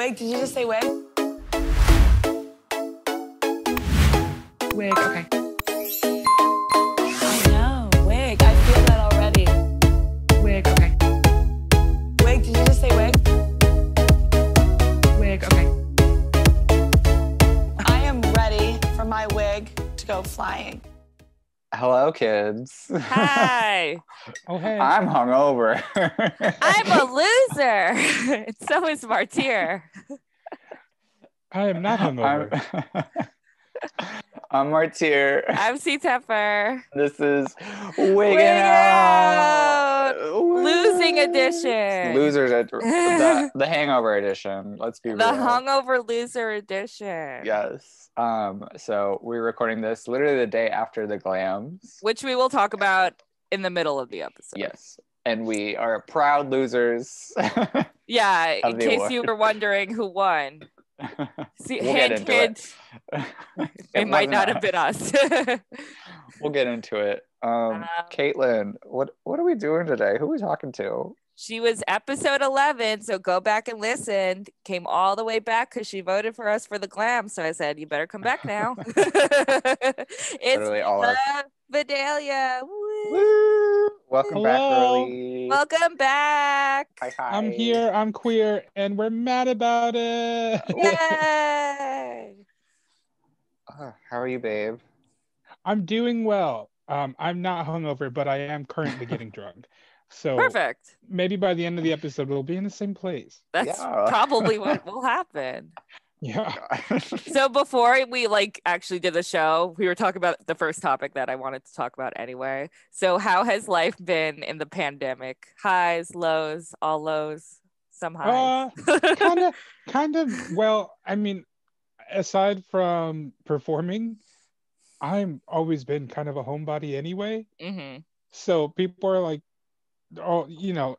Wig, did you just say wig? Wig, okay. I know, wig. I feel that already. Wig, okay. Wig, did you just say wig? Wig, okay. I am ready for my wig to go flying. Hello, kids. Hi. Oh, hey. I'm hungover. I'm a loser. So is Martyr. I am not hungover. I'm Martyr. I'm C-Tepper. This is Wigging Wigging Out. Out. Losing edition. Losers, the Hangover edition. Let's be The real. hungover loser edition. Yes. So we're recording this literally the day after the GLAMS. Which we will talk about in the middle of the episode. Yes. And we are proud losers. Yeah, Of in the case award. you were wondering who won. See, We'll get hint, into hint. It might wasn't not have us. been us. We'll get into it. Caitlin, what are we doing today? Who are we talking to? She was episode 11, so go back and listen. Came all the way back because she voted for us for the GLAM. So I said, you better come back now. It's Literally all our- Viva Vidalia. Woo. Woo! Welcome Hello. back, Early. Welcome back. Hi, hi. I'm here, I'm queer, and we're mad about it. Yay. How are you, babe? I'm doing well. I'm not hungover, but I am currently getting drunk. So Perfect. maybe by the end of the episode, we'll be in the same place. That's Yeah. probably what will happen. Yeah. So before we actually did the show, we were talking about the first topic that I wanted to talk about anyway. So how has life been in the pandemic? Highs, lows, all lows, some highs. Kind of. Well, I mean, aside from performing, I'm always been kind of a homebody anyway. Mm-hmm. So people are like, oh,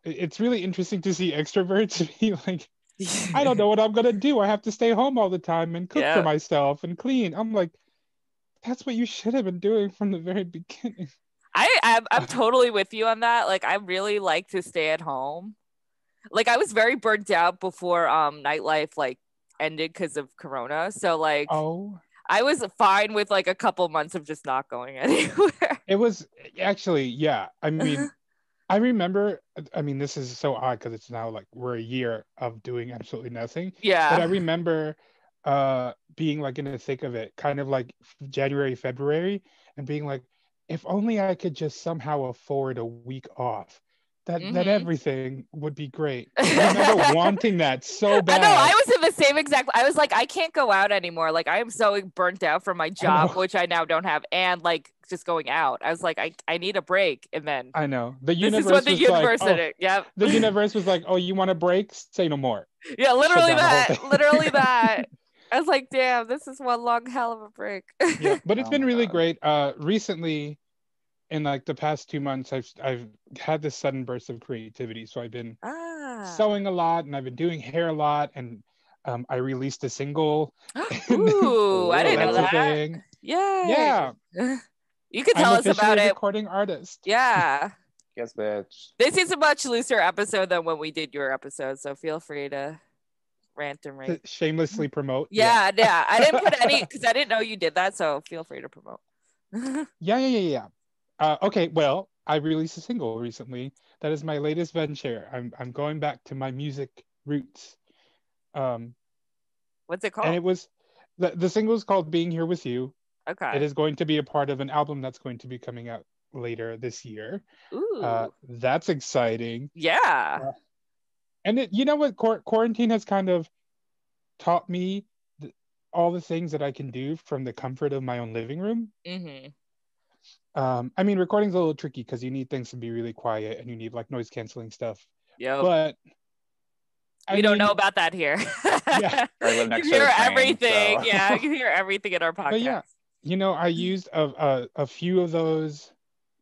it's really interesting to see extroverts be like, I don't know what I'm gonna do. I have to stay home all the time and cook for myself and clean. I'm like, that's what you should have been doing from the very beginning. I'm totally with you on that. Like, I really like to stay at home. Like, I was very burnt out before nightlife ended because of Corona. So I was fine with a couple months of just not going anywhere. It was actually, yeah. I mean, I remember, this is so odd because it's now we're a year of doing absolutely nothing. Yeah. But I remember being in the thick of it, kind of January, February, and being like, if only I could just somehow afford a week off, that everything would be great. I remember wanting that so bad. I know, I was in the same exact, I was like, I can't go out anymore. I am so burnt out from my job, which I now don't have, and just going out. I was like, I need a break. And then I know this is what the universe did. Yep. The universe was like, oh, you want a break? Say no more. Yeah, literally that. Literally that. I was like, damn, this is one long hell of a break. Yeah, but it's been really great. Recently, in the past 2 months, I've had this sudden burst of creativity. So I've been sewing a lot, and I've been doing hair a lot, and I released a single. Ooh, I didn't know that. Thing. Yeah. You can tell us about it. Recording artist. Yeah. Yes, bitch. This is a much looser episode than when we did your episode, so feel free to rant and rave. Shamelessly promote. Yeah. I didn't put any because I didn't know you did that, so feel free to promote. Yeah. Okay, well, I released a single recently. That is my latest venture. I'm going back to my music roots. What's it called? And it was the single is called "Being Here with You." Okay. It is going to be a part of an album that's going to be coming out later this year. Ooh. That's exciting. Yeah. And you know what? Quarantine has kind of taught me all the things that I can do from the comfort of my own living room. Mm-hmm. Recording's a little tricky because you need things to be really quiet and you need noise canceling stuff. Yep. But we don't know about that here. Yeah. I live next You to hear the train, everything. so. Yeah, you hear everything in our podcast. But yeah, I used a few of those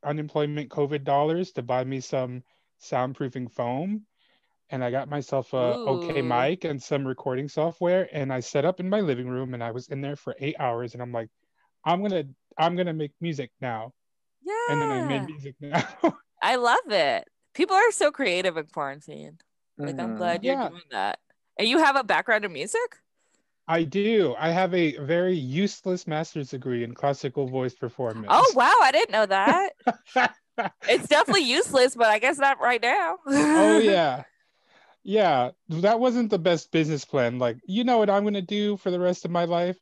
unemployment COVID dollars to buy me some soundproofing foam, and I got myself a OK mic and some recording software, and I set up in my living room, and I was in there for 8 hours, and I'm like, I'm gonna make music now. Yeah. And then I made music now. I love it. People are so creative in quarantine. I'm glad you're doing that. And you have a background in music? I do. I have a very useless master's degree in classical voice performance. Oh, wow. I didn't know that. It's definitely useless, but I guess not right now. Oh, yeah. Yeah, that wasn't the best business plan. Like, you know what I'm going to do for the rest of my life?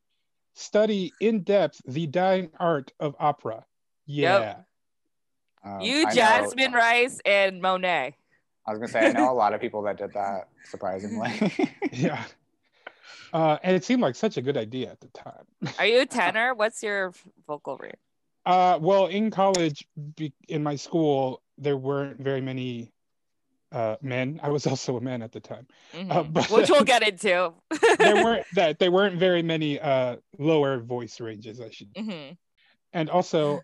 Study in depth the dying art of opera. Yeah. Yep. You, Jasmine Rice, and Monet. I was going to say, I know a lot of people that did that, surprisingly. Yeah. And it seemed like such a good idea at the time. Are you a tenor? What's your vocal range? Well, in college, in my school, there weren't very many men. I was also a man at the time, but, which we'll get into. there weren't very many lower voice ranges, I should. And also,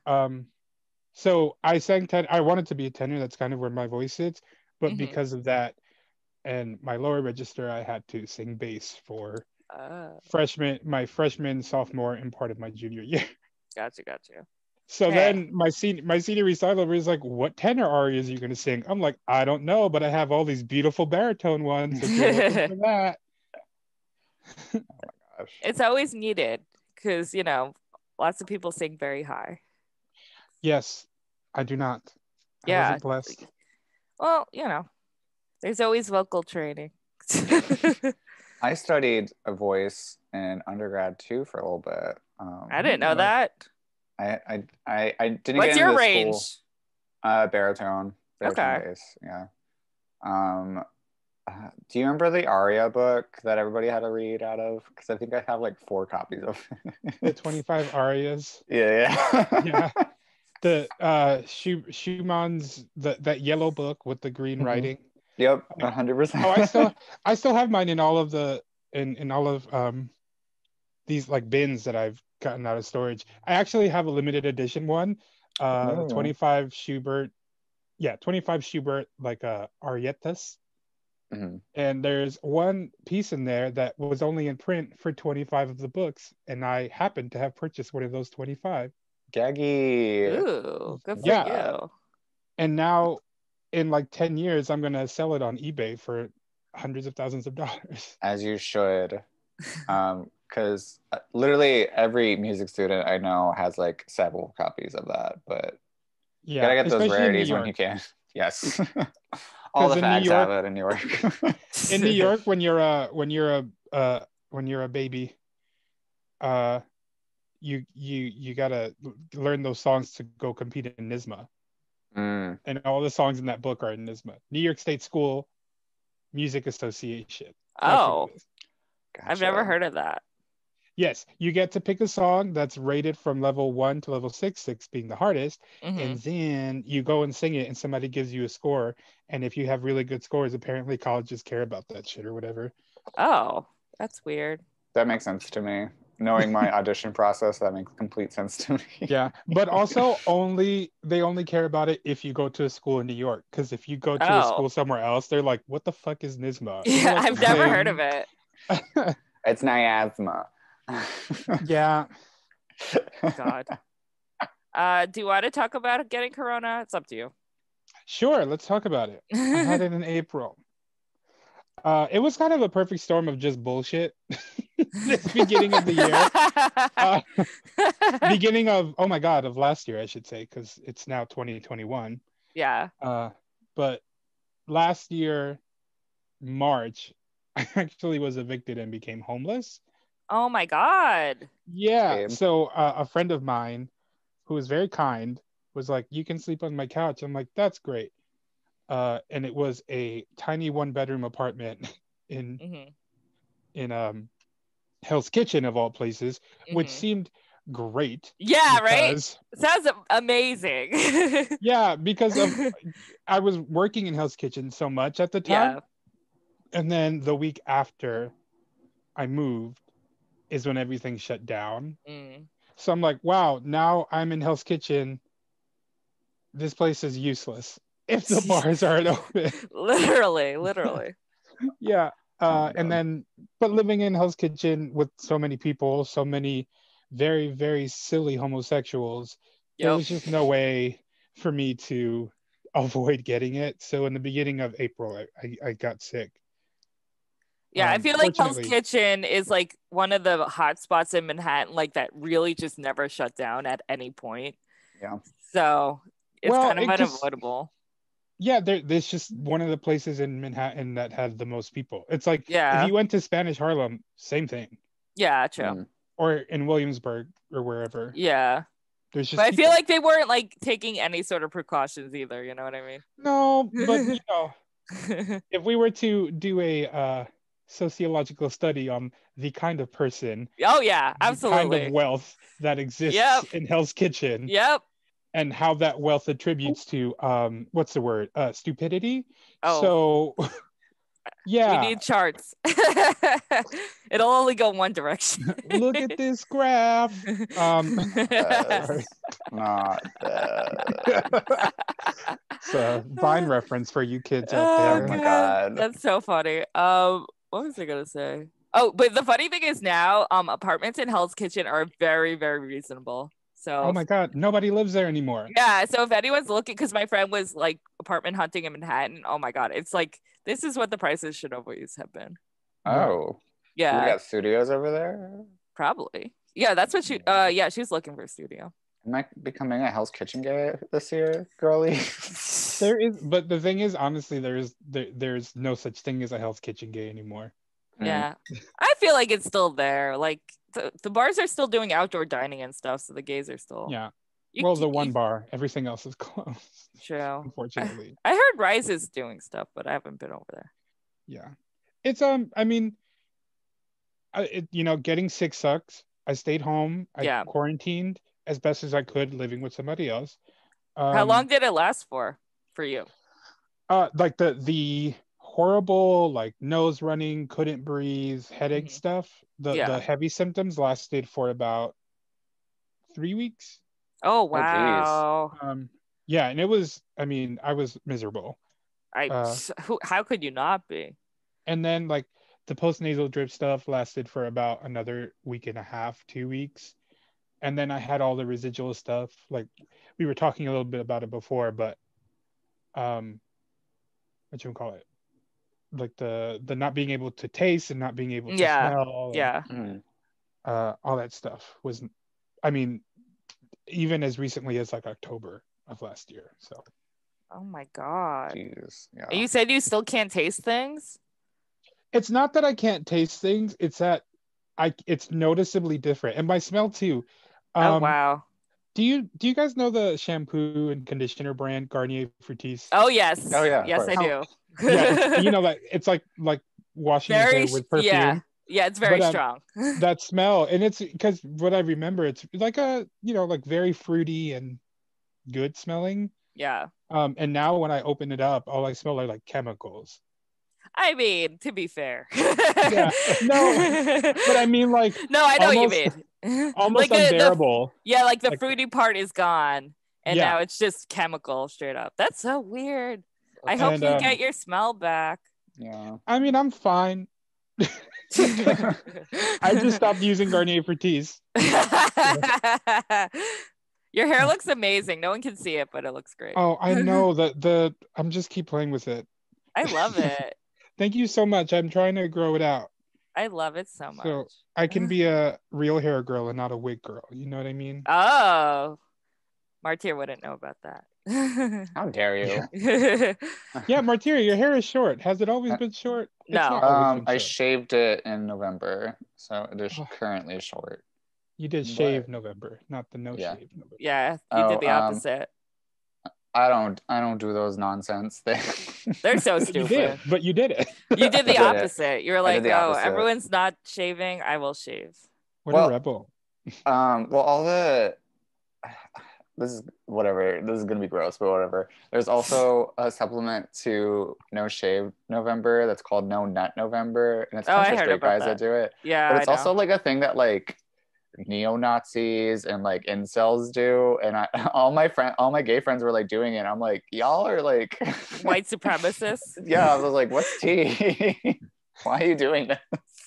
so I sang tenor. I wanted to be a tenor. That's kind of where my voice sits, but because of that and my lower register, I had to sing bass for my freshman, sophomore, and part of my junior year. Gotcha. So then my senior recital was like, what tenor arias are you going to sing? I'm like, I don't know, but I have all these beautiful baritone ones. If you're looking for that. Oh my gosh. It's always needed because, you know, lots of people sing very high. Yes, I do not. I wasn't blessed. Well, you know, there's always vocal training. I studied a voice in undergrad too for a little bit. I didn't know that. I didn't. What's get your into range? Baritone bass. Yeah. Do you remember the aria book that everybody had to read out of? Because I think I have like 4 copies of it. The 25 arias. Yeah. Yeah. The Schumann's that yellow book with the green writing. Yep, 100%. Oh, I still have mine in all of these like bins that I've gotten out of storage. I actually have a limited edition one, 25 Schubert, 25 Schubert like arietas. And there's one piece in there that was only in print for 25 of the books, and I happened to have purchased one of those 25. Gaggy. Ooh, good for you. And now in like 10 years, I'm going to sell it on eBay for hundreds of thousands of dollars. As you should. Because literally every music student I know has like several copies of that. But you gotta get those rarities when you can. Yes. All the fags have it in New York. In New York, when you're a baby, you gotta learn those songs to go compete in NYSSMA. And all the songs in that book are in NYSSMA, New York State School Music Association. Oh, gotcha. I've never heard of that. Yes, you get to pick a song that's rated from level 1 to level 6, 6 being the hardest, and then you go and sing it, and somebody gives you a score. And if you have really good scores, apparently colleges care about that shit or whatever. Oh, that's weird. That makes sense to me. Knowing my audition process, that makes complete sense to me. Yeah, but also they only care about it if you go to a school in New York. Because if you go to a school somewhere else, they're like, "What the fuck is NYSSMA?" Yeah, I've never heard of it. It's Niasma. Yeah. God. Do you want to talk about getting corona? It's up to you. Sure, let's talk about it. I had it in April. It was kind of a perfect storm of just bullshit. This beginning of the year. Beginning of, oh my God, of last year, I should say, because it's now 2021. Yeah. But last year, March, I actually was evicted and became homeless. Oh my God. Yeah. Same. So a friend of mine who was very kind was like, you can sleep on my couch. I'm like, that's great. And it was a tiny 1-bedroom apartment in Hell's Kitchen of all places, which seemed great. Yeah, right? Sounds amazing. Yeah, because I was working in Hell's Kitchen so much at the time. Yeah. And then the week after I moved is when everything shut down. So I'm like, wow, now I'm in Hell's Kitchen. This place is useless if the bars aren't open. Literally. Yeah. And then, but living in Hell's Kitchen with so many people, so many very, very silly homosexuals, there was just no way for me to avoid getting it. So in the beginning of April, I got sick. Yeah, I feel like Hell's Kitchen is like one of the hot spots in Manhattan, like that really just never shut down at any point. Yeah. So it's kind of unavoidable. Yeah, there's just one of the places in Manhattan that had the most people. It's like if you went to Spanish Harlem, same thing. Yeah, true. Or in Williamsburg or wherever. Yeah. There's just but I feel like they weren't like taking any sort of precautions either, you know what I mean? No, but you know, if we were to do a sociological study on the kind of person, oh yeah, absolutely, the kind of wealth that exists in Hell's Kitchen, and how that wealth attributes to what's the word, stupidity. So yeah, we need charts. It'll only go one direction. Look at this graph. Not that. It's a Vine reference for you kids out there. Oh my god, that's so funny. What was I gonna say? Oh, but the funny thing is now, apartments in Hell's Kitchen are very, very reasonable. So oh my god, nobody lives there anymore. Yeah, so if anyone's looking, because my friend was like apartment hunting in Manhattan, oh my god, it's like this is what the prices should always have been. Oh yeah, we got studios over there. Probably, yeah. That's what she. She's looking for a studio. Am I becoming a Hell's Kitchen gay this year, girly? There is, but the thing is, honestly, there's no such thing as a Hell's Kitchen gay anymore. Yeah, I feel like it's still there. Like the bars are still doing outdoor dining and stuff, so the gays are still. Yeah. Well, the one bar, everything else is closed. True. Unfortunately. I heard Rise is doing stuff, but I haven't been over there. Yeah. It's I mean, getting sick sucks. I stayed home. I quarantined as best as I could, living with somebody else. How long did it last for you? Like the horrible, like nose running, couldn't breathe, headache stuff. The heavy symptoms lasted for about 3 weeks. Oh wow. Yeah, and it was, I mean, I was miserable. How could you not be? And then like the postnasal drip stuff lasted for about another week and a half, 2 weeks. And then I had all the residual stuff. Like we were talking a little bit about it before, but what you call it? Like the not being able to taste and not being able to smell. All that stuff was, I mean, even as recently as like October of last year. So oh my god. Jesus. Yeah. You said you still can't taste things? It's not that I can't taste things, it's that it's noticeably different. And my smell too. Oh wow. Do you guys know the shampoo and conditioner brand Garnier Fructis? Oh yes. Oh yeah. Yes, I do. Yeah, like it's like washing your hair with perfume. Yeah, it's very strong. That smell, and it's because what I remember, it's like a like very fruity and good smelling. Yeah. And now when I open it up, all I smell are like chemicals. I mean, to be fair. Yeah. No, but I mean like. No, I know what you mean. Almost like unbearable. Like the fruity part is gone, and now it's just chemical straight up. That's so weird. I hope you get your smell back. Yeah. I mean, I'm fine. I just stopped using Garnier Fructis. Your hair looks amazing. No one can see it, but it looks great. Oh, I know that I'm just keep playing with it. I love it. Thank you so much. I'm trying to grow it out. I love it so much. So I can be a real hair girl and not a wig girl. You know what I mean? Oh, Martyr wouldn't know about that. How dare you? Yeah, Martyr, your hair is short. Has it always been short? No. It's not always been I short. shaved it in November, so it is currently short. You did shave November, not the shave November. Yeah, you did the opposite. I don't do those nonsense things. They're so stupid. But you did it. You did the opposite. You're like, oh, everyone's not shaving. I will shave. What a rebel. All the this is whatever. This is gonna be gross, but whatever. There's also a supplement to No Shave November that's called No Nut November, and it's kind of for straight guys that do it. Yeah, but it's also like a thing that like neo-Nazis and like incels do, and all my gay friends were like doing it. I'm like, y'all are like white supremacists. Yeah, I was like, what's tea? Why are you doing this?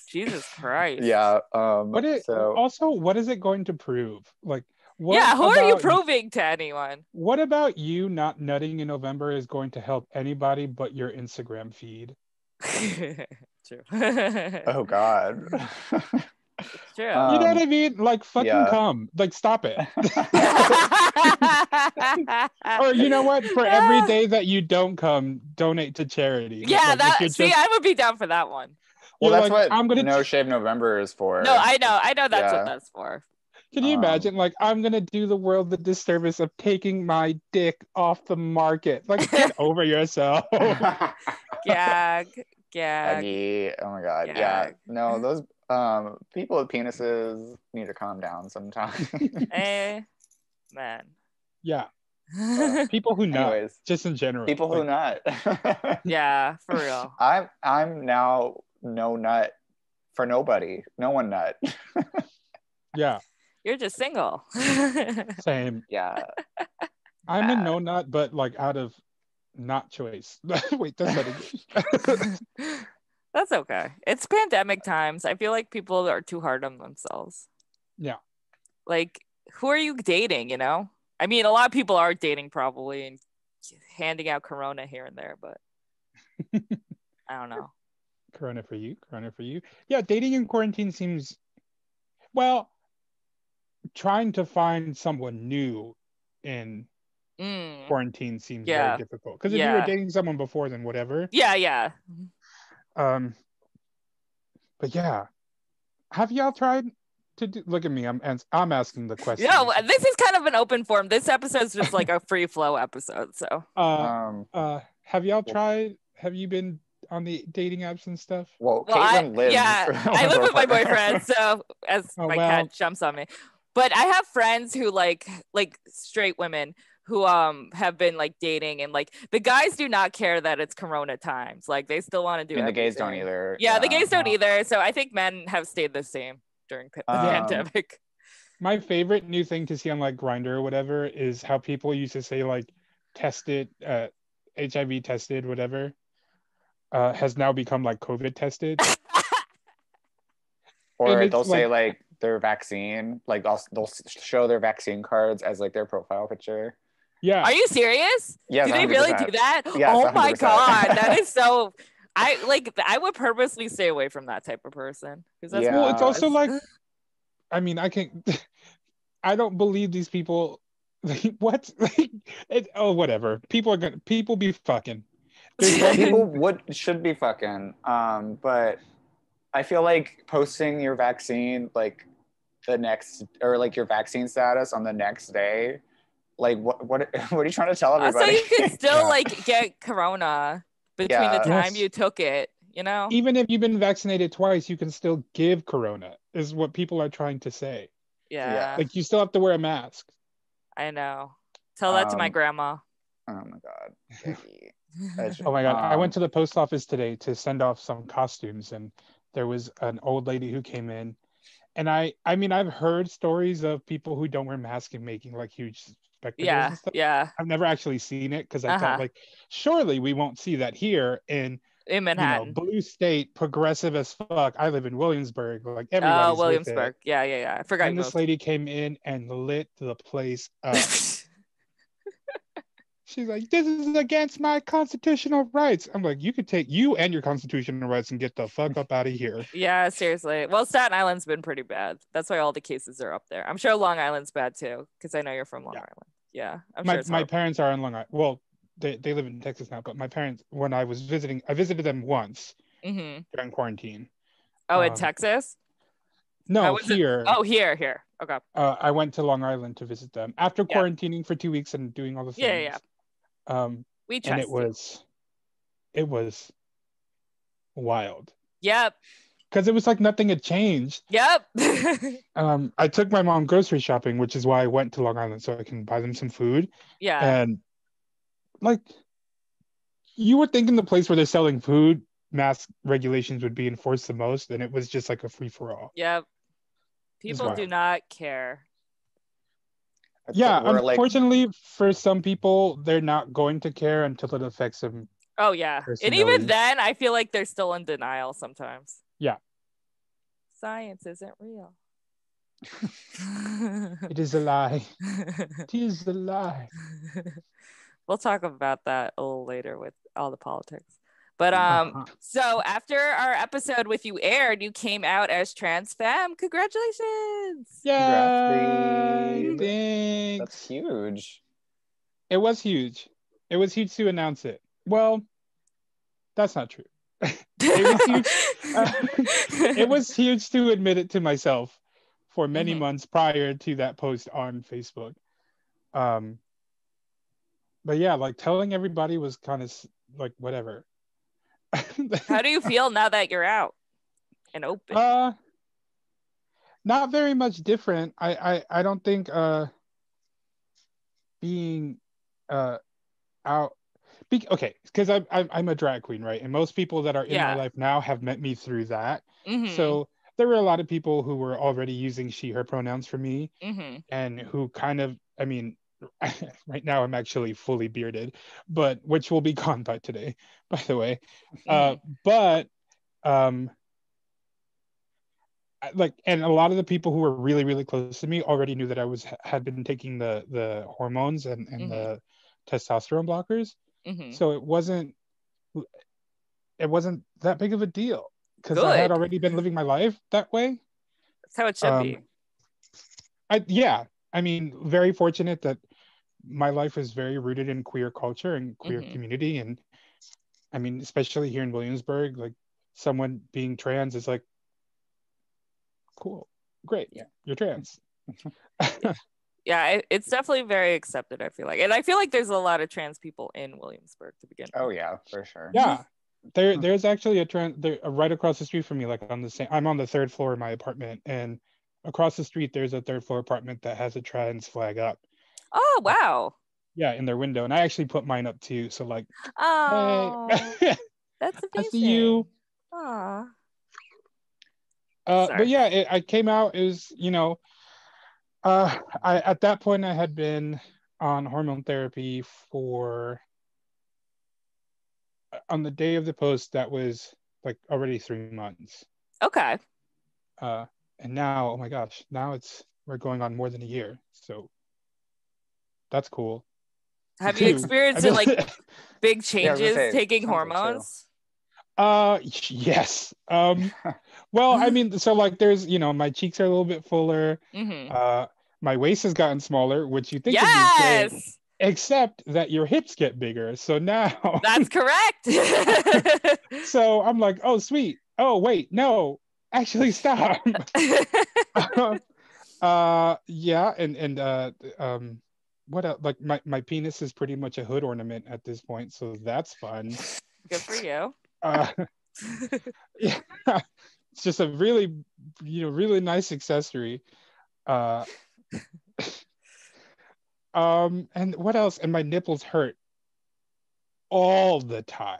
Jesus Christ. Yeah. What is it going to prove? Like, who are you proving to anyone? What about you not nutting in November is going to help anybody but your Instagram feed? True. Oh God. It's true. You know what I mean? Like fucking come. Like stop it. Or you know what? For every day that you don't come, donate to charity. Yeah, like, I would be down for that one. Well, that's like, what No Shave November is for. No, I know that's what that's for. Can you imagine? Like, I'm gonna do the world the disservice of taking my dick off the market. Like, get over yourself. Gag. Aggie. Oh my God. Gag. Yeah. No, those people with penises need to calm down sometimes. Man. Yeah. People who nut. Anyways, just in general. People who nut. Yeah, for real. I'm now no nut for nobody. No one nut. Yeah. You're just single. Same. Yeah. I'm a no nut, but like out of not choice. Wait, that's not That's okay. It's pandemic times. I feel like people are too hard on themselves. Yeah. Like, who are you dating, you know? I mean, a lot of people are dating probably and handing out Corona here and there, but I don't know. Corona for you. Yeah, dating in quarantine seems, well, trying to find someone new in quarantine seems very difficult. Because if you were dating someone before, then whatever. Yeah. But yeah, have y'all tried to do? Look at me, I'm asking the question. No, this is kind of an open form. This episode is just like a free flow episode. So, have y'all tried? Have you been on the dating apps and stuff? Well, Caitlin lives. Yeah, I live with my boyfriend, so as cat jumps on me. But I have friends who like straight women who have been like dating, and like the guys do not care that it's Corona times. Like they still want to do it. The gays don't either. Yeah, the gays don't either. So I think men have stayed the same during the pandemic. My favorite new thing to see on like Grindr or whatever is how people used to say like tested, HIV tested, whatever, has now become like COVID tested. Or they'll say like their vaccine, like they'll show their vaccine cards as like their profile picture. Yeah. Are you serious? Yes. Do they 100%. really do that? Yes, oh 100%. my God, that is so. I would purposely stay away from that type of person. Well, it's also like, I mean, I don't believe these people. Like, what? Whatever. People be fucking. People should be fucking. But I feel like posting your vaccine like the next, or like your vaccine status on the next day, like what are you trying to tell everybody? So you can still like get Corona between the time you took it, you know? Even if you've been vaccinated twice, you can still give Corona, is what people are trying to say. Yeah. Like you still have to wear a mask. I know. Tell that to my grandma. Oh my God. Oh my God. I went to the post office today to send off some costumes, and there was an old lady who came in, and I mean, I've heard stories of people who don't wear masks and making like huge spectacles and stuff. Yeah. I've never actually seen it because I thought like, surely we won't see that here in Manhattan. Blue state, progressive as fuck. I live in Williamsburg. Like everybody's Williamsburg. Yeah. I forgot. And this lady came in and lit the place up. She's like, this is against my constitutional rights. I'm like, you could take you and your constitutional rights and get the fuck up out of here. Yeah, seriously. Well, Staten Island's been pretty bad. That's why all the cases are up there. I'm sure Long Island's bad too, because I know you're from Long Island. Yeah, I'm sure my parents are in Long Island. Well, they live in Texas now, but my parents, when I was visiting, I visited them once during quarantine. Oh, in Texas? No, here. Here. Okay. I went to Long Island to visit them after quarantining for 2 weeks and doing all the things. Yeah. We trust it was wild. Yep. Because it was like nothing had changed. Yep. I took my mom grocery shopping, which is why I went to Long Island so I can buy them some food. Yeah. And like, you would think in the place where they're selling food, mask regulations would be enforced the most, and it was just like a free for all. Yep. People do not care. Yeah, unfortunately, for some people, they're not going to care until it affects them. Oh, yeah. And even then, I feel like they're still in denial sometimes. Yeah. Science isn't real. It is a lie. It is a lie. We'll talk about that a little later with all the politics. But so after our episode with you aired, you came out as trans-femme. Congratulations! Yeah, thanks. That's huge. It was huge. It was huge to announce it. Well, that's not true. It was huge. It was huge to admit it to myself for many months prior to that post on Facebook. But yeah, like telling everybody was kind of like whatever. How do you feel now that you're out and open? Not very much different. I don't think being out. Okay, because I'm a drag queen, right? And most people that are in my life now have met me through that. So there were a lot of people who were already using she, her pronouns for me, and who kind of, I mean, right now I'm actually fully bearded, but which will be gone by today, by the way. But like, and a lot of the people who were really, really close to me already knew that I had been taking the hormones and the testosterone blockers. So it wasn't that big of a deal because I had already been living my life that way. That's how it should be. I mean, very fortunate that my life is very rooted in queer culture and queer community. And I mean, especially here in Williamsburg, like someone being trans is like, cool, great, you're trans. Yeah, it's definitely very accepted, I feel like. And I feel like there's a lot of trans people in Williamsburg to begin with. Oh, yeah, for sure. Yeah. There's actually a trans right across the street from me, like I'm on the 3rd floor of my apartment, and across the street there's a 3rd floor apartment that has a trans flag up. Oh, wow. Yeah, in their window. And I actually put mine up too. So like, oh, hey. That's amazing. I see you. Aww. But yeah, I came out, it was, you know, at that point I had been on hormone therapy for, on the day of the post, that was like already 3 months. Okay. And now, oh my gosh, now we're going on more than a year. So that's cool. Have you experienced like big changes taking hormones? Yes. Well, I mean, so like there's, you know, my cheeks are a little bit fuller. My waist has gotten smaller, which you think would be great, except that your hips get bigger. So now that's correct. So I'm like, oh sweet. Oh wait, no, actually stop. Yeah, and what else? Like my penis is pretty much a hood ornament at this point, so that's fun. Good for you. Yeah, it's just a really, you know, really nice accessory. And what else? And my nipples hurt all the time.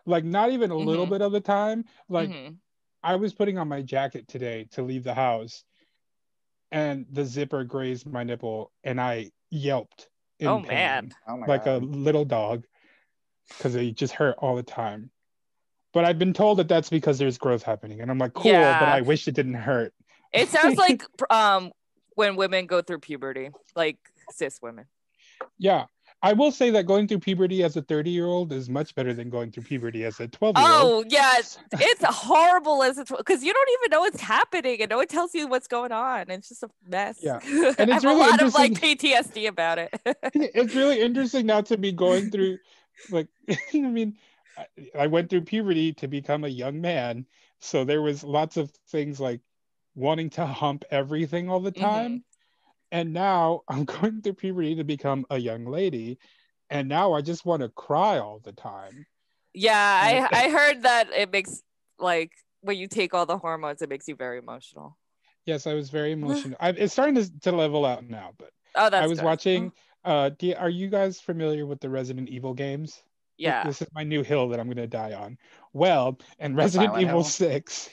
Like not even a little bit of the time. Like I was putting on my jacket today to leave the house, and the zipper grazed my nipple, and I yelped in pain, man. like a little dog, because it just hurt all the time. But I've been told that that's because there's growth happening, and I'm like, cool, but I wish it didn't hurt. It sounds like when women go through puberty, like cis women. Yeah. I will say that going through puberty as a 30-year-old is much better than going through puberty as a 12-year-old. Oh, yeah. It's horrible as a because you don't even know what's happening and no one tells you what's going on. It's just a mess. Yeah. And it's I have really a lot of like PTSD about it. It's really interesting now to be going through, like, I mean, I went through puberty to become a young man. So there was lots of things like wanting to hump everything all the time. And now I'm going through puberty to become a young lady. And now I just want to cry all the time. Yeah, I heard that it makes, like, when you take all the hormones, it makes you very emotional. Yes, I was very emotional. It's starting to level out now. But I was watching, are you guys familiar with the Resident Evil games? Yeah. This is my new hill that I'm going to die on. Well, in Resident Evil 6,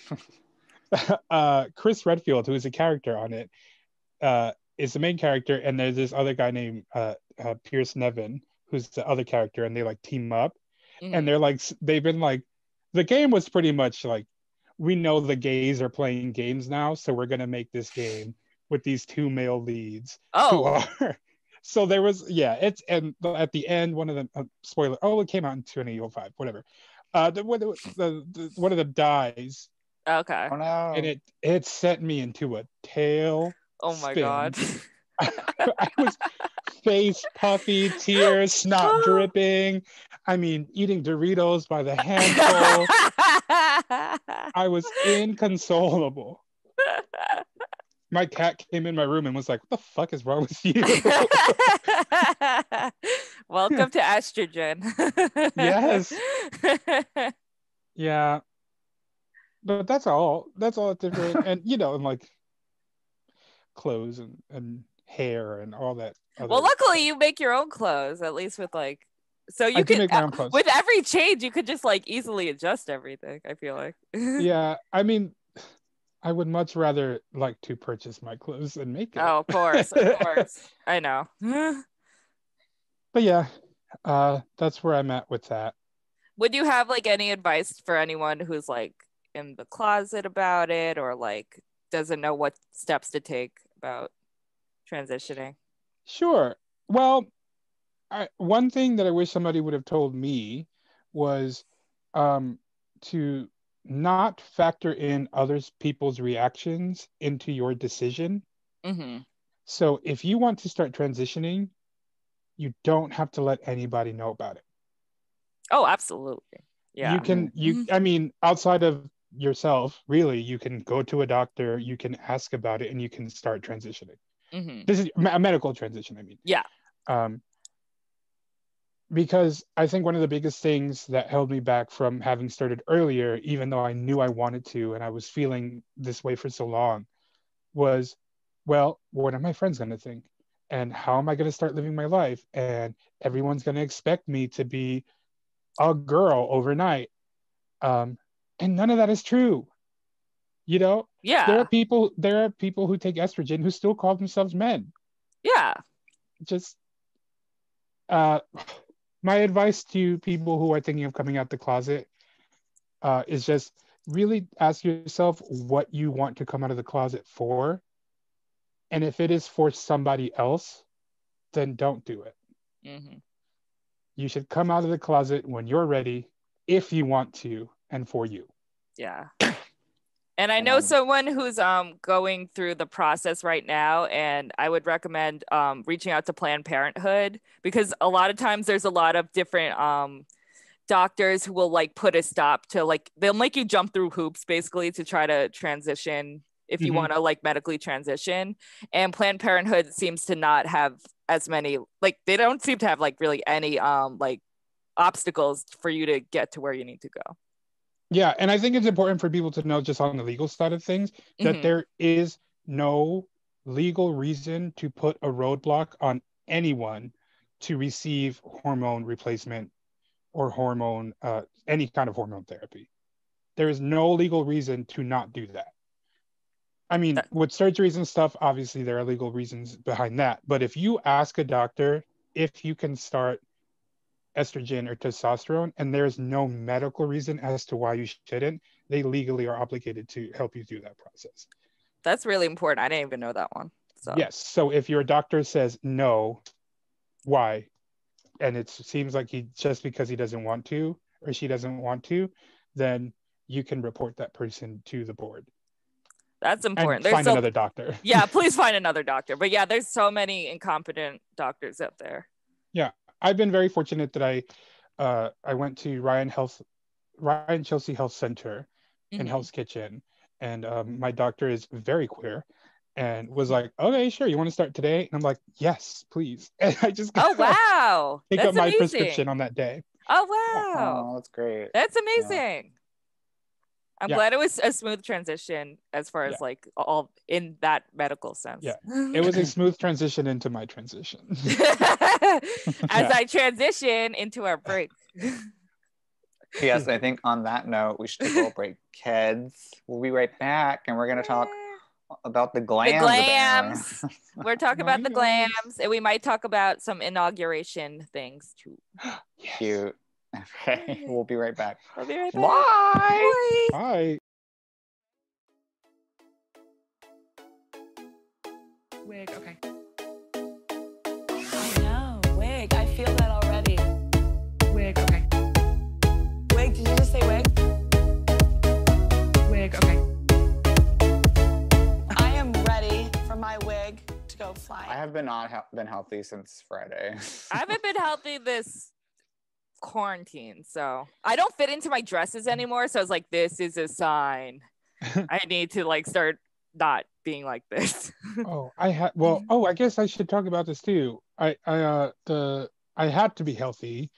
Chris Redfield, who is a character on it, is the main character, and there's this other guy named Pierce Nevin, who's the other character, and they like team up, and they're like, they've been like, the game was pretty much like, we know the gays are playing games now, so we're gonna make this game with these two male leads who are. So there was, and at the end, one of them, spoiler, it came out in 2005, whatever. One of them dies. Okay. Oh no. And it sent me into a tail. Oh my spin. God. I was face puffy, tears, snot dripping. I mean, eating Doritos by the handful. I was inconsolable. My cat came in my room and was like, "What the fuck is wrong with you?" Welcome to estrogen. Yes. Yeah. But that's all different. And and like clothes and hair and all that other well, luckily stuff. you make your own clothes, at least with like, so you do can make my own clothes. with every change you could just like easily adjust everything, I feel like. Yeah, I mean, I would much rather like to purchase my clothes and make it. Oh, of course. I know. But yeah, that's where I'm at with that. Would you have like any advice for anyone who's like in the closet about it, or like doesn't know what steps to take about transitioning? Sure. Well, one thing that I wish somebody would have told me was to not factor in other people's reactions into your decision. Mm-hmm. So if you want to start transitioning, you don't have to let anybody know about it. Oh, absolutely. Yeah. I mean, outside of yourself, really, you can go to a doctor, you can ask about it, and you can start transitioning. Mm-hmm. This is a medical transition, I mean. Yeah. Because I think one of the biggest things that held me back from having started earlier, even though I knew I wanted to and I was feeling this way for so long, was, well, what are my friends going to think? And how am I going to start living my life? And everyone's going to expect me to be a girl overnight. And none of that is true. Yeah. There are people who take estrogen who still call themselves men. Yeah. Just my advice to people who are thinking of coming out the closet is just really ask yourself what you want to come out of the closet for. And if it is for somebody else, then don't do it. Mm-hmm. You should come out of the closet when you're ready, if you want to, and for you. Yeah. And I know someone who's going through the process right now, and I would recommend reaching out to Planned Parenthood, because a lot of times there's a lot of different doctors who will like put a stop to, like, they'll make you jump through hoops basically to try to transition if you want to like medically transition. And Planned Parenthood seems to not have as many, like, they don't seem to have like really any like obstacles for you to get to where you need to go. Yeah, and I think it's important for people to know, just on the legal side of things, that there is no legal reason to put a roadblock on anyone to receive hormone replacement or hormone, any kind of hormone therapy. There is no legal reason to not do that. I mean, with surgeries and stuff, obviously there are legal reasons behind that. But if you ask a doctor if you can start estrogen or testosterone, and there's no medical reason as to why you shouldn't, they legally are obligated to help you through that process. That's really important. I didn't even know that one. So yes, so if your doctor says no, why? And it seems like just because he doesn't want to, or she doesn't want to, then you can report that person to the board. That's important. And find another doctor. Yeah, please find another doctor. But yeah, there's so many incompetent doctors out there. Yeah. I've been very fortunate that I went to Ryan Chelsea Health Center in Hell's Kitchen, and my doctor is very queer, and was like, "Okay, sure, you want to start today?" And I'm like, "Yes, please." And I just wow, pick up my prescription on that day. Oh wow, oh, that's great. That's amazing. I'm glad it was a smooth transition as far as like all in that medical sense. Yeah, it was a smooth transition into my transition. As I transition into our break. Yes, I think on that note, we should take a little break, kids. We'll be right back, and we're going to talk about the GLAMS. The GLAMS. We're talking about the GLAMS, and we might talk about some inauguration things too. Yes. Cute. Okay, we'll be right back. We'll be right back. Bye. Bye. Wig, okay. I know, Wig. I feel that already. Wig, okay. Wig, did you just go flying. I have been healthy since Friday. I haven't been healthy this quarantine, so I don't fit into my dresses anymore. So I was like, this is a sign. I need to like start not being like this. I guess I should talk about this too. I had to be healthy,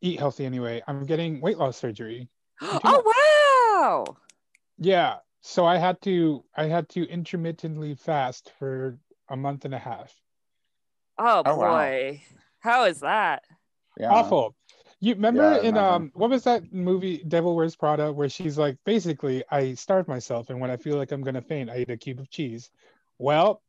eat healthy anyway. I'm getting weight loss surgery. Oh wow. Yeah. So I had to intermittently fast for a month and a half. Oh boy. Wow. How is that? Yeah. Awful. You remember in what was that movie Devil Wears Prada, where she's like, basically, I starve myself, and when I feel like I'm gonna faint, I eat a cube of cheese. Well,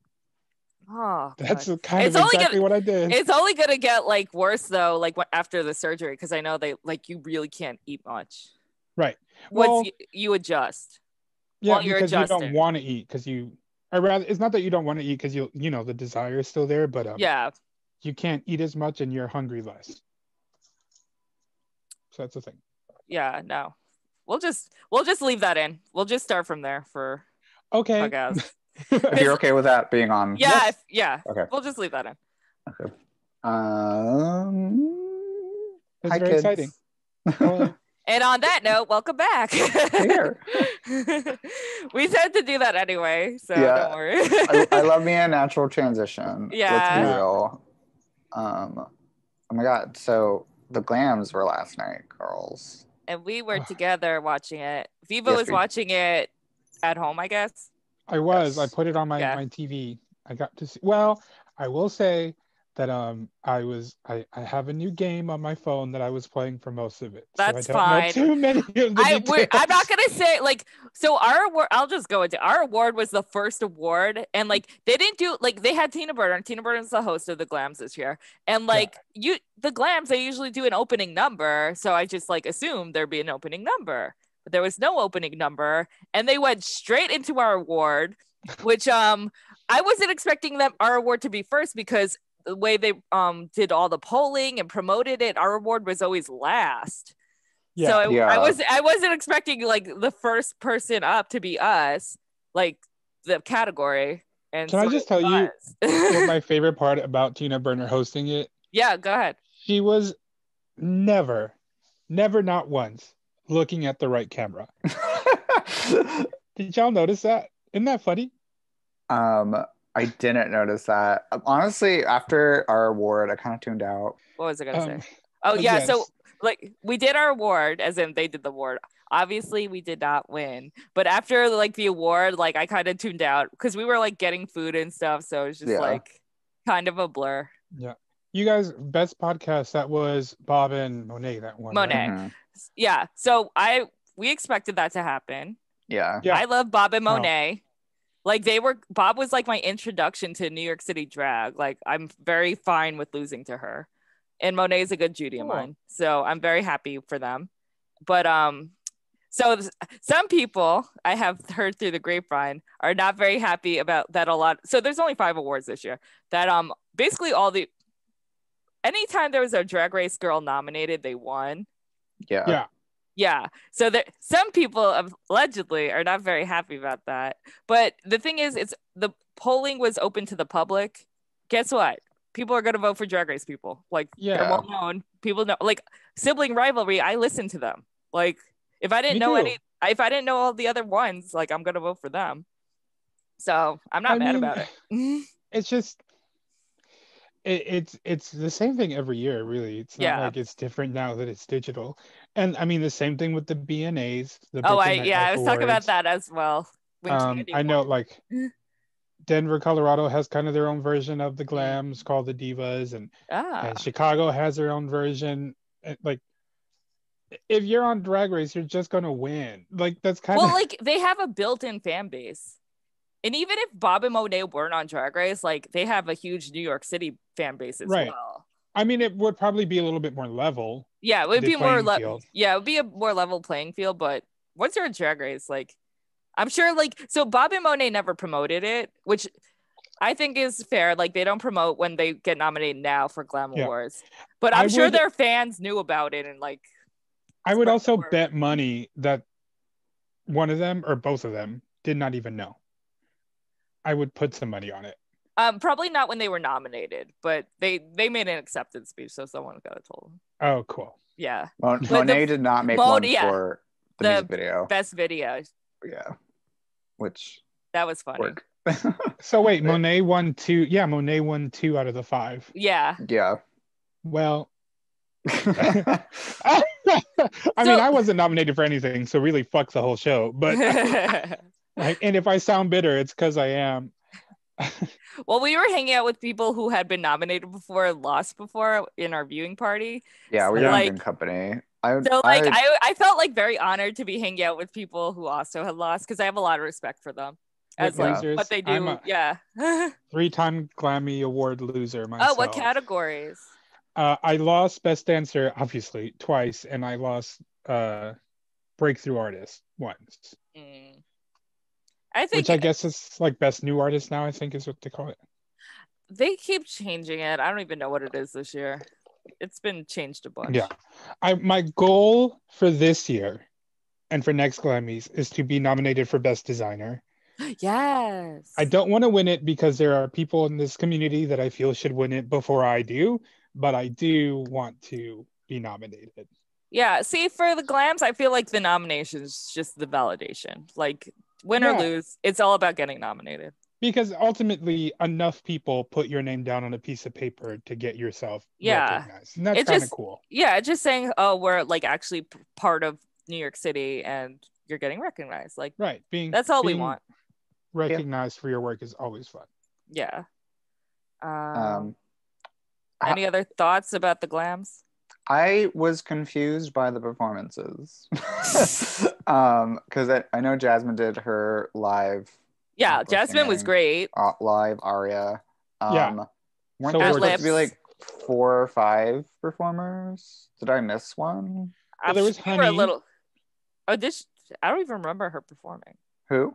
that's kind of exactly what I did. It's only gonna get like worse though, like after the surgery, because I know they like you really can't eat much. Right. Once you adjust. Yeah, because you don't want to eat, or rather, it's not that you don't want to eat because you know the desire is still there, but you can't eat as much and you're hungry less. So that's the thing. Yeah, no. We'll just leave that in. We'll just start from there for podcast. If you're okay with that being on. Yeah, yeah. Okay. We'll just leave that in. Okay. It's very exciting. And on that note, welcome back. Here. We said to do that anyway, so don't worry. I love me a natural transition. Yeah. Let's be real. Oh my God. So the GLAMS were last night, girls. And we were together watching it. Viva was watching it at home, I guess. I was. I put it on my TV. I got to see. Well, I will say that I have a new game on my phone that I was playing for most of it. That's so I don't know too many of the details. I'm not gonna say like so our award. I'll just go into our award was the first award, and like they didn't do like they had Tina Burner, and Tina Burner's the host of the GLAMS this year, and like the GLAMS they usually do an opening number, so I just like assumed there'd be an opening number, but there was no opening number, and they went straight into our award, which I wasn't expecting our award to be first because the way they did all the polling and promoted it, our award was always last. So I wasn't expecting like the first person up to be us, like the category. And can I just tell you what my favorite part about Tina Burner hosting it? Yeah, go ahead. She was never, not once looking at the right camera. Did y'all notice that? Isn't that funny? I didn't notice that. Honestly, after our award, I kind of tuned out. What was I gonna say? Oh yeah, yes. So like we did our award, as in they did the award. Obviously, we did not win, but after like the award, like I kind of tuned out because we were like getting food and stuff, so it was just like kind of a blur. Yeah, you guys, best podcast that was Bob and Monet. That one. Monet, right? Mm-hmm. Yeah. So we expected that to happen. Yeah. I love Bob and Monet. Oh. Like Bob was like my introduction to New York City drag. Like I'm very fine with losing to her, and Monet is a good Judy of mine, so I'm very happy for them. But so some people I have heard through the grapevine are not very happy about that a lot. So there's only 5 awards this year. That basically anytime there was a Drag Race girl nominated, they won. Yeah. Yeah, so some people allegedly are not very happy about that. But the thing is, the polling was open to the public. Guess what? People are going to vote for Drag Race people. Like, they're well known. People know, like, sibling rivalry, I listen to them. Like, if I didn't know all the other ones, like, I'm going to vote for them. So I'm not mad about it. It's just, it's the same thing every year, really. It's not like it's different now that it's digital. And I mean the same thing with the BNAs. I was talking about that as well. I know like Denver, Colorado has kind of their own version of the GLAMS called the Divas, and Chicago has their own version. Like if you're on Drag Race, you're just gonna win. Like that's kind of like they have a built-in fan base. And even if Bob and Monet weren't on Drag Race, like they have a huge New York City fan base as well. I mean, it would probably be a little bit more level. Yeah, it would be more level. Yeah, it would be a more level playing field. But once you're on Drag Race, like I'm sure, like so Bob and Monet never promoted it, which I think is fair. Like they don't promote when they get nominated now for GLAM Awards, but I'm sure their fans knew about it and like. I would also bet money that one of them or both of them did not even know. I would put some money on it. Probably not when they were nominated, but they made an acceptance speech, so someone got it told. Oh, cool. Yeah. Monet did not make one for the music video. Best video. Yeah. Which that was funny. So wait, Monet won 2. Yeah, Monet won 2 out of the 5. Yeah. Yeah. Well, I mean, I wasn't nominated for anything, so really fuck the whole show. But and if I sound bitter, it's because I am. Well, we were hanging out with people who had been nominated before and lost before in our viewing party. Yeah, we were in company. I felt like very honored to be hanging out with people who also had lost, because I have a lot of respect for them as like what they do. 3-time Glammy Award loser myself. Oh, what categories? I lost Best Dancer, obviously, twice, and I lost Breakthrough Artist once. Which I guess is like Best New Artist now, I think is what they call it. They keep changing it. I don't even know what it is this year. It's been changed a bunch. Yeah. My goal for this year and for next Grammys is to be nominated for Best Designer. Yes. I don't want to win it because there are people in this community that I feel should win it before I do, but I do want to be nominated. Yeah. See, for the GLAMs, I feel like the nomination is just the validation. Like, win or lose, it's all about getting nominated. Because ultimately, enough people put your name down on a piece of paper to get yourself recognized. And that's kind of cool. Yeah, it's just saying, oh, we're like actually part of New York City and you're getting recognized. Like, right. That's all we want. Recognized for your work is always fun. Yeah. Any other thoughts about the GLAMs? I was confused by the performances. Because I know Jasmine did her live. Yeah, Jasmine was great. Live aria. Yeah. Weren't there supposed to be like 4 or 5 performers? Did I miss one? Well, there was Honey. I don't even remember her performing. Who?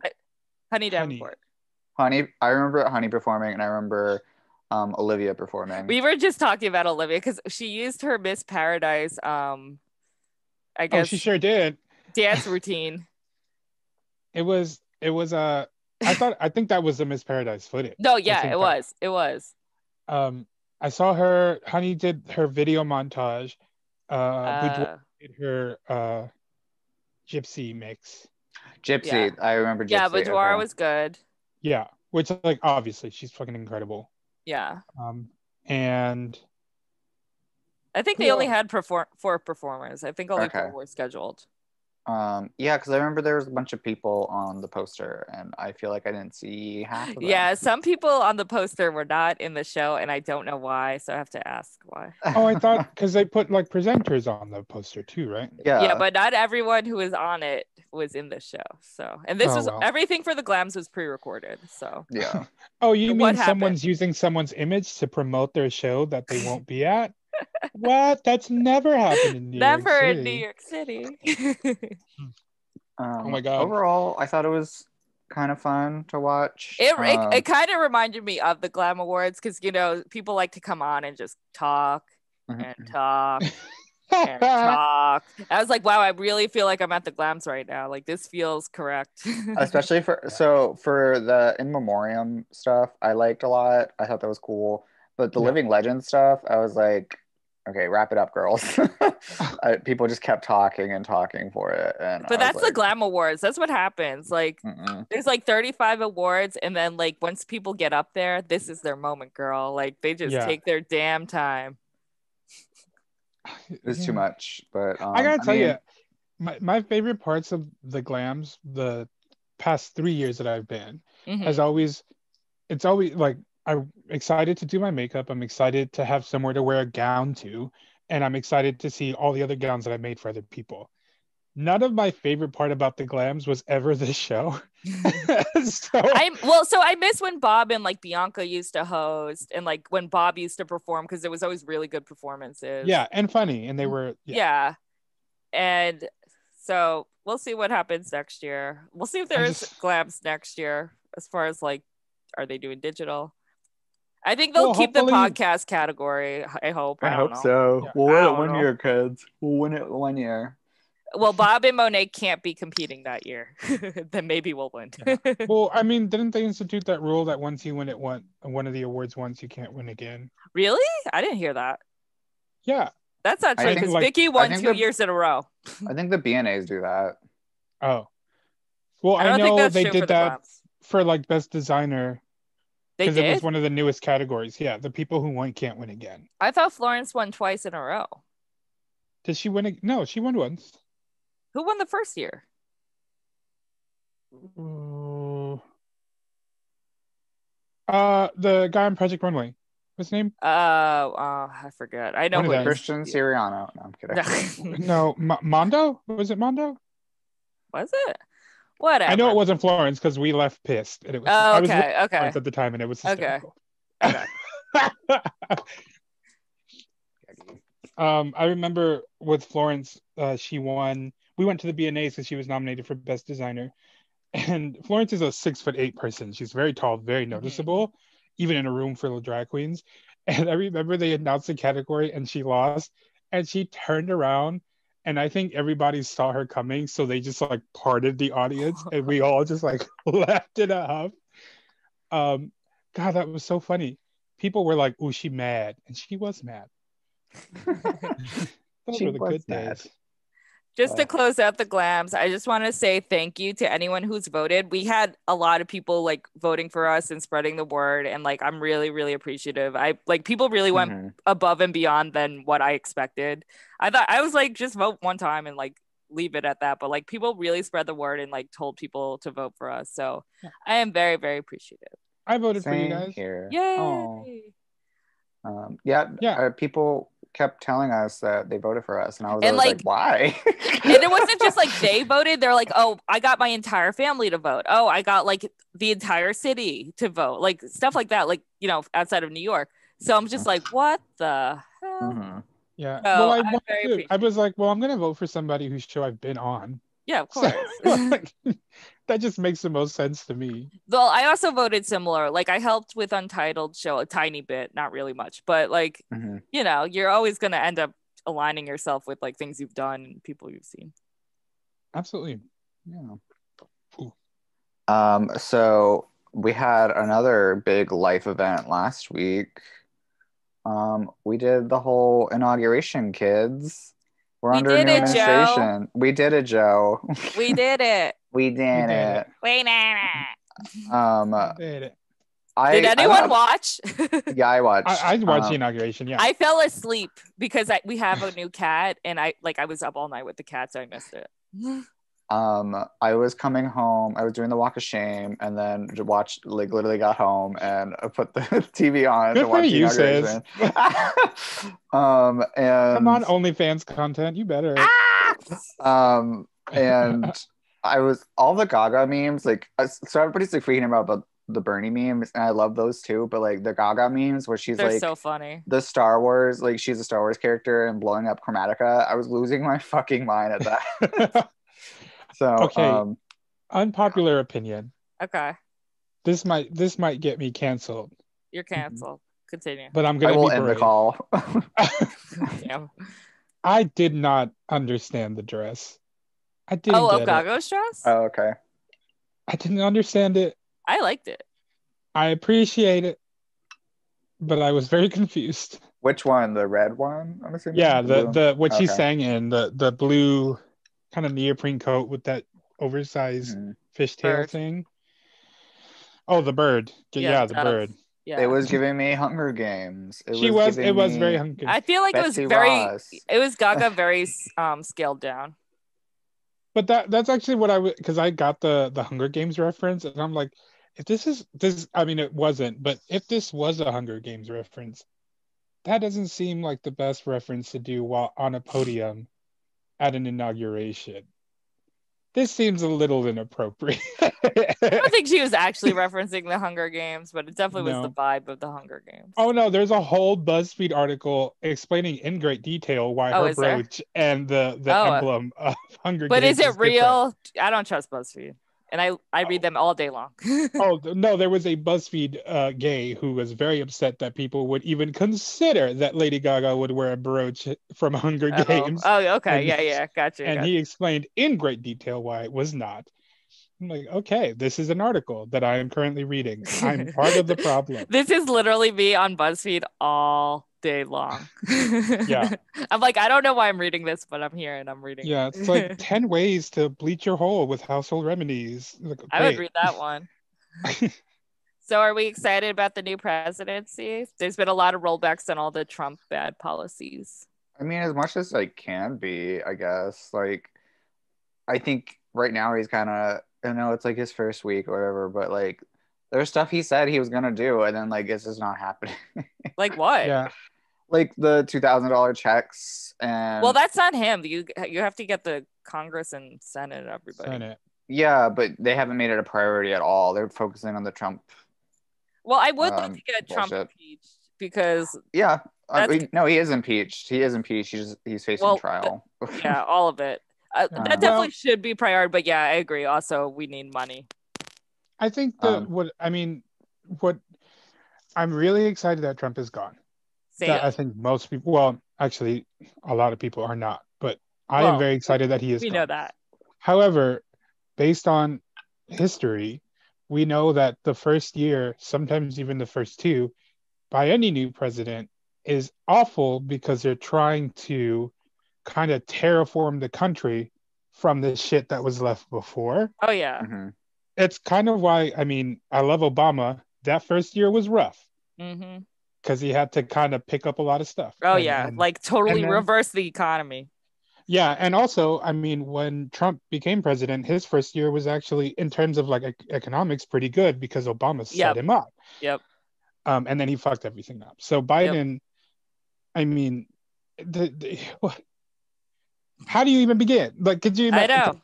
Honey Davenport. Honey. I remember Honey performing, and I remember Olivia performing. We were just talking about Olivia because she used her Miss Paradise. I guess she sure did. Dance routine. It was I think that was the Miss Paradise footage. No, yeah, it was. I saw her. Honey did her video montage. Boudoir did her gypsy mix. Gypsy, I remember Gypsy. Yeah, Boudoir was good. Yeah, which like obviously she's fucking incredible. Yeah. And I think they only had 4 performers. I think only 4 were scheduled. Yeah, because I remember there was a bunch of people on the poster, and I feel like I didn't see half of them. Yeah, some people on the poster were not in the show, and I don't know why, so I have to ask why. Oh, I thought because they put like presenters on the poster too, right? Yeah, but not everyone who was on it was in the show. So, and this everything for the GLAMs was pre-recorded. So yeah. Oh, you mean someone's using someone's image to promote their show that they won't be at? What? That's never happened in New York City. Never in New York City. Oh my god. Overall, I thought it was kind of fun to watch. It kind of reminded me of the GLAM Awards because, you know, people like to come on and just talk and talk and talk. I was like, wow, I really feel like I'm at the GLAMs right now. Like, this feels correct. Especially for the in memoriam stuff, I liked a lot. I thought that was cool. But the Living Legend stuff, I was like, okay, wrap it up, girls. People just kept talking and talking for it. But that's the GLAM Awards. That's what happens. Like, there's like 35 awards, and then like once people get up there, this is their moment, girl. Like, they just take their damn time. It's too much. But I gotta tell you, my favorite parts of the GLAMs, the past 3 years that I've been, it's always like, I'm excited to do my makeup. I'm excited to have somewhere to wear a gown to. And I'm excited to see all the other gowns that I made for other people. None of my favorite part about the GLAMs was ever this show. So I miss when Bob and like Bianca used to host, and like when Bob used to perform, because it was always really good performances. Yeah, and funny. And they were And so we'll see what happens next year. We'll see if there is GLAMs next year, as far as like, are they doing digital? I think they'll keep the podcast category. I hope. I hope so. Yeah. We'll win it 1 year, kids. We'll win it 1 year. Well, Bob and Monet can't be competing that year. Then maybe we'll win. Yeah. Well, I mean, didn't they institute that rule that once you win one of the awards once, you can't win again? Really? I didn't hear that. Yeah. That's not true because Vicky won 2 years in a row. I think the BNAs do that. Oh. Well, I know they did that for like best designer. Because it was one of the newest categories. Yeah, the people who won can't win again. I thought Florence won twice in a row. Did she win? No, she won once. Who won the first year? The guy on Project Runway. What's his name? I forget. I know who Christian Siriano. No, I'm kidding. No, Mondo? Was it Mondo? Was it? Whatever. I know it wasn't Florence because we left pissed. And it was, I was Florence at the time, and it was hysterical. Okay. I remember with Florence, she won. We went to the BNAs because she was nominated for Best Designer. And Florence is a 6'8" person. She's very tall, very noticeable, even in a room full of drag queens. And I remember they announced the category and she lost. And she turned around, and I think everybody saw her coming, so they just like parted the audience, and we all just like laughed it up. God, that was so funny. People were like, "Oh, she mad," and she was mad. Those were the good days. Just to close out the GLAMs, I just want to say thank you to anyone who's voted. We had a lot of people like voting for us and spreading the word, and like I'm really, really appreciative. People really went above and beyond than what I expected. I was like, just vote one time and like leave it at that, but like people really spread the word and like told people to vote for us. So I am very, very appreciative. I voted for you guys. Here. Yay! People kept telling us that they voted for us, and I was like, why? And it wasn't just like they voted. They're like, oh, I got my entire family to vote. Oh, I got like the entire city to vote, like stuff like that, like, you know, outside of New York. So I'm just like, what the hell? Yeah. So well, I was like, well, I'm gonna vote for somebody whose show I've been on. Yeah, of course. That just makes the most sense to me. Well, I also voted similar. Like I helped with Untitled show a tiny bit, not really much, but like, you know, you're always going to end up aligning yourself with like things you've done and people you've seen. Absolutely. Yeah. So we had another big life event last week. We did the whole inauguration, kids. We're under new administration. Joe. We did it, Joe. We did it. We did it. We did it. Did anyone watch? Yeah, I watched. I watched the inauguration. Yeah. I fell asleep because we have a new cat, and I was up all night with the cat, so I missed it. I was coming home. I was doing the walk of shame, and then literally got home and put the TV on to watch the inauguration. And come on, OnlyFans content, you better. And I was all the Gaga memes, like, so everybody's like freaking out about the Bernie memes, and I love those too. But like the Gaga memes where they're like so funny. The Star Wars, like she's a Star Wars character and blowing up Chromatica. I was losing my fucking mind at that. So okay, unpopular opinion. Okay. This might get me canceled. You're canceled. Continue. But I will end the call. Damn. I did not understand the dress. I didn't get Gaga's dress? Oh, okay. I didn't understand it. I liked it. I appreciate it, but I was very confused. Which one? The red one? I'm assuming. Yeah, the what she sang in, the blue kind of neoprene coat with that oversized fishtail thing. Oh, the bird. Yeah, the bird. Yeah. It was giving me Hunger Games. It was very Hunger Games. I feel like Betsy it was Gaga very scaled down. But that's actually what because I got the Hunger Games reference, and I'm like, if this, I mean, it wasn't, but if this was a Hunger Games reference, that doesn't seem like the best reference to do while on a podium at an inauguration. This seems a little inappropriate. I don't think she was actually referencing the Hunger Games, but it definitely was the vibe of the Hunger Games. Oh no, there's a whole BuzzFeed article explaining in great detail why her brooch and the emblem of Hunger Games. But is it real? I don't trust BuzzFeed. And I read them all day long. Oh no, there was a BuzzFeed gay who was very upset that people would even consider that Lady Gaga would wear a brooch from Hunger Games. Oh, okay, and, yeah, gotcha. He explained in great detail why it was not. I'm like, okay, this is an article that I am currently reading. I'm part of the problem. This is literally me on BuzzFeed all day long. Yeah. I'm like, I don't know why I'm reading this, but I'm here and I'm reading it. Yeah, it's like 10 ways to bleach your hole with household remedies. Like, I would read that one. So are we excited about the new presidency? There's been a lot of rollbacks on all the Trump bad policies. I mean, as much as I can be, I guess. Like, I think right now he's kind of, I know it's like his first week or whatever, but like there's stuff he said he was gonna do and then like it's just not happening. Like what? Yeah. Like the $2,000 checks and well, that's not him. You have to get the Congress and Senate, everybody. Senate. Yeah, but they haven't made it a priority at all. They're focusing on the Trump. Well, I would like to get Trump impeached because yeah, no, he is impeached. He's facing trial. Yeah, all of it. That definitely should be priority, but yeah, I agree. Also, we need money. I think what I'm really excited that Trump is gone. I think most people, well, actually, a lot of people are not, but I am very excited that he is gone. We know that. However, based on history, we know that the first year, sometimes even the first two, by any new president is awful because they're trying to kind of terraform the country from the shit that was left before. Oh yeah. Mm-hmm. It's kind of why, I mean, I love Obama. That first year was rough. Mm-hmm. Because he had to kind of pick up a lot of stuff. Oh yeah, like totally reverse the economy. Yeah, and also, I mean, when Trump became president, his first year was actually, in terms of like economics, pretty good because Obama set him up. Yep. And then he fucked everything up. So Biden, I mean, how do you even begin? Like, could you imagine? I know.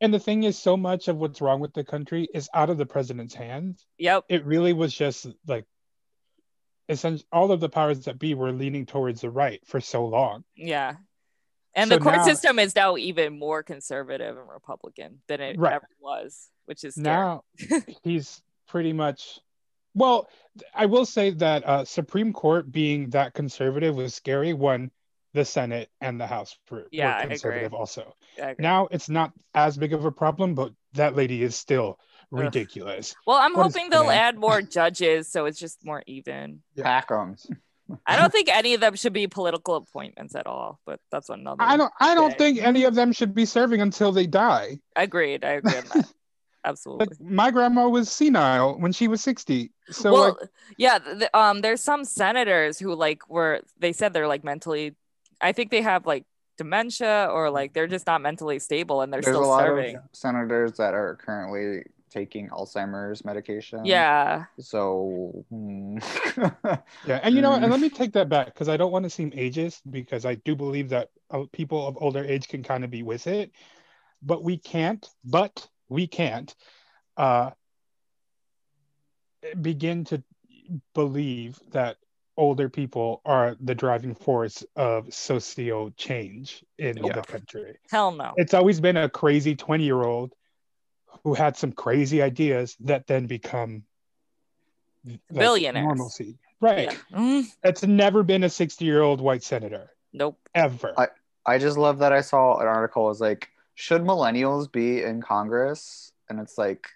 And the thing is, so much of what's wrong with the country is out of the president's hands. Yep. It really was just like, essentially, all of the powers that be were leaning towards the right for so long. Yeah. And the court system is now even more conservative and Republican than it ever was, which is scary. Now he's pretty much, well, I will say that Supreme Court being that conservative was scary when the Senate and the House were conservative also. Yeah, now it's not as big of a problem, but that lady is still ridiculous. Well, I'm hoping they'll add more judges so it's just more even. Pack 'em. I don't think any of them should be political appointments at all, but that's another. I don't think any of them should be serving until they die. Agreed. I agree on that. Absolutely. Like, my grandma was senile when she was 60. So there's some senators who they said they're like mentally, I think they have like dementia or like they're just not mentally stable and there's still serving. A lot of senators that are currently taking Alzheimer's medication. Yeah. So yeah, and you know what? And let me take that back because I don't want to seem ageist because I do believe that people of older age can kind of be with it, but we can't begin to believe that older people are the driving force of socio change in the country. Hell no. It's always been a crazy 20-year-old who had some crazy ideas that then become billionaires. Normalcy. Right. Yeah. It's never been a 60-year-old white senator. Nope. Ever. I just love that I saw an article was like, should millennials be in Congress? And it's like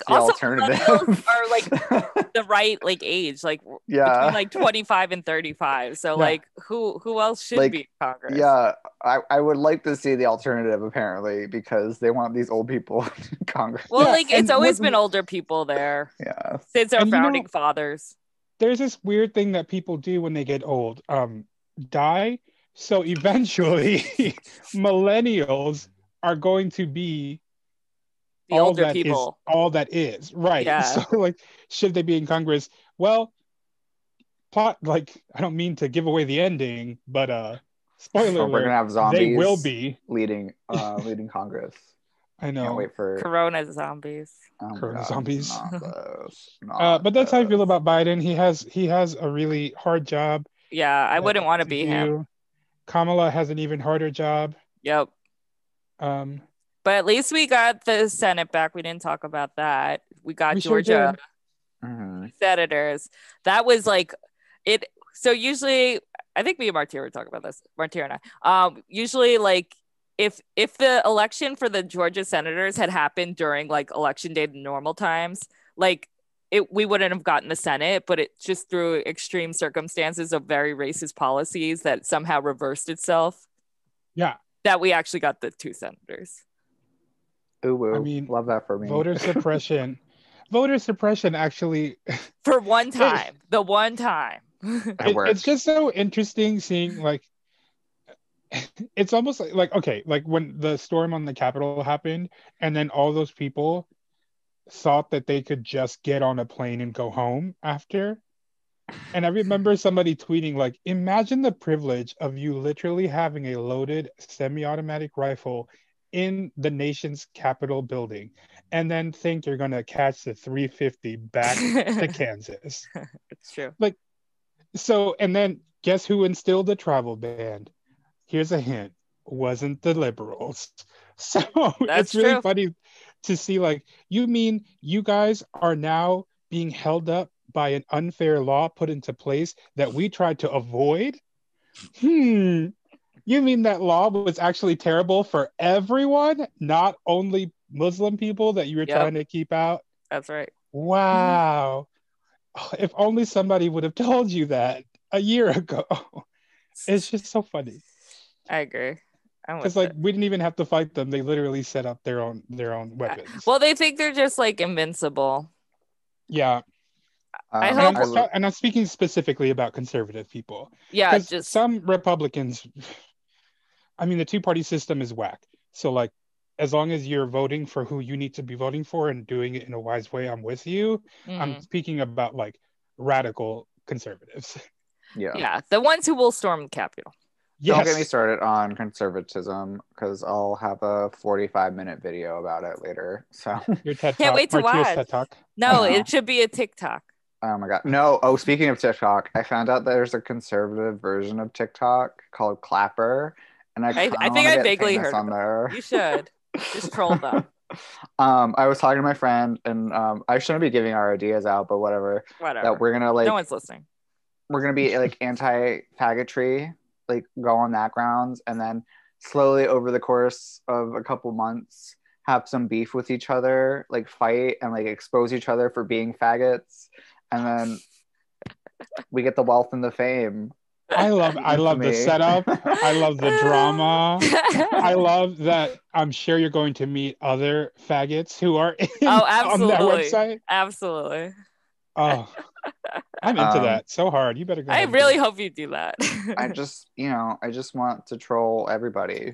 also millennials are like the right like age, like between like 25 and 35. So like who else should be in Congress? Yeah, I would like to see the alternative apparently because they want these old people in Congress. Well, it's always been older people there. Yeah, since our founding fathers. There's this weird thing that people do when they get old, die. So eventually, millennials are going to be the older people. All that is right. Yeah. So like, should they be in Congress? Well, I don't mean to give away the ending, but spoiler alert, we're gonna have zombies. They will be leading Congress. I know. Can't wait for Corona zombies. Zombies. Not but that's how I feel about Biden. He has a really hard job. Yeah, I wouldn't want to be him. Kamala has an even harder job. Yep. But at least we got the Senate back. We didn't talk about that. We got Georgia senators. That was like it. So usually, I think me and Martyr were talking about this. Martyr and I. Usually, like if the election for the Georgia senators had happened during like election day, normal times, like we wouldn't have gotten the Senate. But it just through extreme circumstances of very racist policies that somehow reversed itself. Yeah. That we actually got the 2 senators. Ooh, I mean, love that for me. Voter suppression actually. For one time. The one time. It's just so interesting seeing like, it's almost like, okay, like when the storm on the Capitol happened and then all those people thought that they could just get on a plane and go home after. And I remember somebody tweeting like, imagine the privilege of you literally having a loaded semi-automatic rifle in the nation's Capitol building and then think you're going to catch the 350 back to Kansas. It's true. Like, so, and then guess who instilled the travel ban? Here's a hint. Wasn't the liberals. So it's really funny to see like, you mean you guys are now being held up by an unfair law put into place that we tried to avoid? You mean that law was actually terrible for everyone, not only Muslim people that you were trying to keep out? That's right. Wow. If only somebody would have told you that a year ago. It's just so funny. I agree. Because like we didn't even have to fight them. They literally set up their own weapons. Well, they think they're just like invincible. Yeah. I hope. And I'm speaking specifically about conservative people. Yeah, just some Republicans. I mean, the 2-party system is whack. So like, as long as you're voting for who you need to be voting for and doing it in a wise way, I'm with you. I'm speaking about like radical conservatives. Yeah, the ones who will storm the Capitol. Yes. Don't get me started on conservatism because I'll have a 45-minute video about it later. So your TED Can't Talk, wait to watch. TED Talk. No, it should be a TikTok. Oh my god. No. Oh, speaking of TikTok, I found out there's a conservative version of TikTok called Clapper. And I think I vaguely heard on there. You should. Just troll them. I was talking to my friend and I shouldn't be giving our ideas out, but whatever. That we're gonna like no one's listening. We're gonna be like anti-faggotry, like go on that grounds, and then slowly over the course of a couple months have some beef with each other, like fight and like expose each other for being faggots, and then we get the wealth and the fame. I love the setup. I love the drama. I love that I'm sure you're going to meet other faggots who are on that website. Absolutely. Oh, I'm into that so hard. You better go. I really hope you do that. I just want to troll everybody.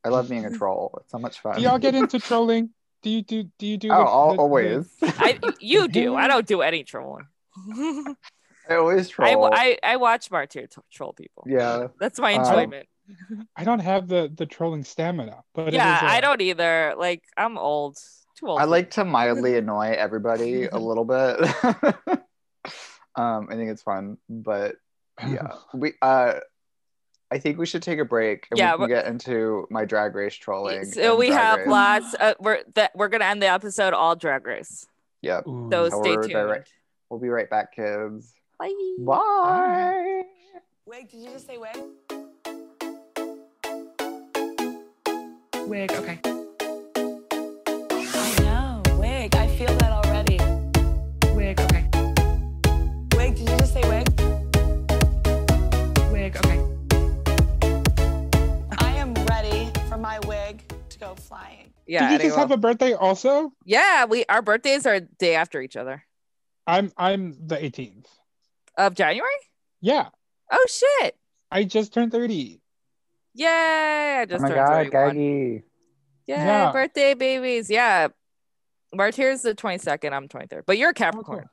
I love being a troll. It's so much fun. Do y'all get into trolling? Do you do? Always. You do. I don't do any trolling. I always troll. I watch Martyr troll people. Yeah, that's my enjoyment. I don't have the trolling stamina, but I don't either. Like I'm old, too old. I like to mildly annoy everybody a little bit. I think it's fun, but yeah, I think we should take a break and we can get into my drag race trolling. So we have lots. We're gonna end the episode all drag race. Yep. So stay tuned. We'll be right back, kids. Bye. Bye. Wig, did you just say wig? Wig, okay. I know, wig. I feel that already. Wig, okay. Wig, did you just say wig? Wig, okay. I am ready for my wig to go flying. Yeah. Did you just have a birthday also? Yeah, our birthdays are day after each other. I'm the 18th of January. Yeah. Oh shit! I just turned 30. Yay! I just turned 31. Gaggy. Yeah, birthday babies. Yeah, Martyr's the 22nd. I'm 23rd. But you're a Capricorn. Oh, cool.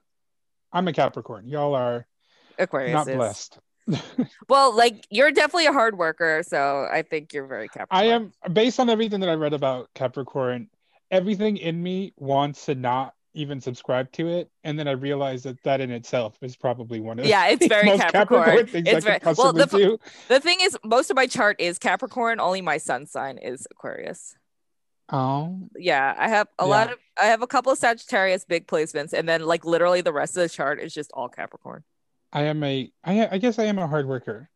I'm a Capricorn. Y'all are Aquarius. Not blessed. Well, like you're definitely a hard worker, so I think you're very Capricorn. I am, based on everything that I read about Capricorn. Everything in me wants to not even subscribe to it, and then I realized that in itself is probably one of it's very most Capricorn things it's I can possibly do. The thing is, most of my chart is Capricorn. Only my sun sign is Aquarius. Oh. Yeah, I have I have a couple of Sagittarius big placements, and then like literally the rest of the chart is just all Capricorn. I guess I am a hard worker.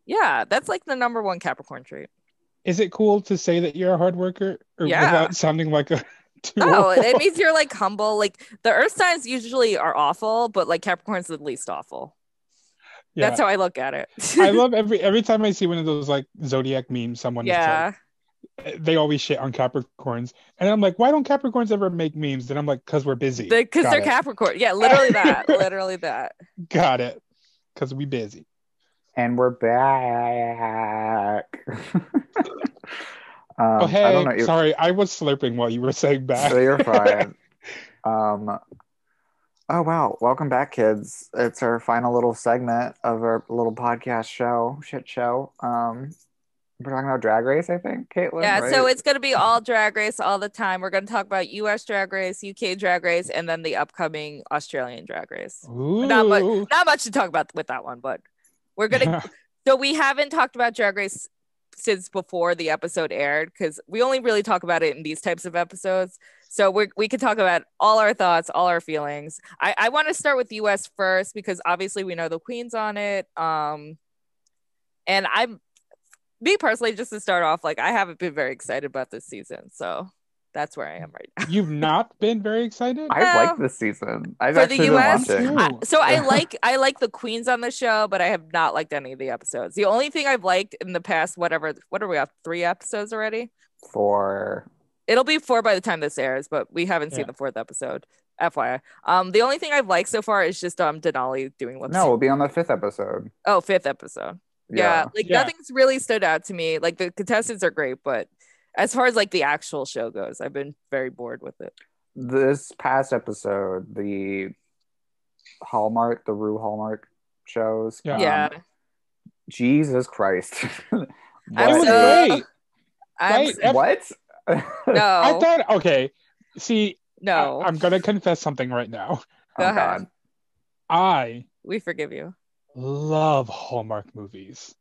Yeah, that's like the number one Capricorn trait. Is it cool to say that you're a hard worker, or without sounding like a tool? No, it means you're like humble. Like the earth signs usually are awful, but like Capricorn's the least awful. Yeah. That's how I look at it. I love every time I see one of those like zodiac memes, someone is like, they always shit on Capricorns, and I'm like, why don't Capricorns ever make memes? And I'm like, because we're busy. Because they're Capricorn. Yeah, literally that. Literally that. Got it. Because we busy. And we're back. Oh hey, I don't know, sorry, I was slurping while you were saying back. So you're fine. Oh wow, welcome back, kids. It's our final little segment of our little podcast shit show. We're talking about Drag Race, I think, Caitlin. Yeah, right? So it's going to be all Drag Race all the time. We're going to talk about US Drag Race, UK Drag Race, and then the upcoming Australian Drag Race. Not much to talk about with that one, but we're going to... So we haven't talked about Drag Race since before the episode aired, because we only really talk about it in these types of episodes. So we can talk about all our thoughts, all our feelings. I want to start with US first, because obviously we know the queens on it. And me personally, just to start off, like I haven't been very excited about this season, so that's where I am right now. You've not been very excited? I like this season. I've for the US. So I like the queens on the show, but I have not liked any of the episodes. The only thing I've liked in the past, what are we at, 3 episodes already? 4. It'll be 4 by the time this airs, but we haven't seen the 4th episode. FYI. The only thing I've liked so far is just Denali doing lip sync. No, we'll be on the 5th episode. Oh, 5th episode. Yeah, nothing's really stood out to me. Like the contestants are great, but as far as like the actual show goes, I've been very bored with it. This past episode, the Hallmark shows. Yeah. Jesus Christ. It was great. What? No. I thought, okay. See, no. I'm going to confess something right now. Go ahead. God. We forgive you. Love Hallmark movies.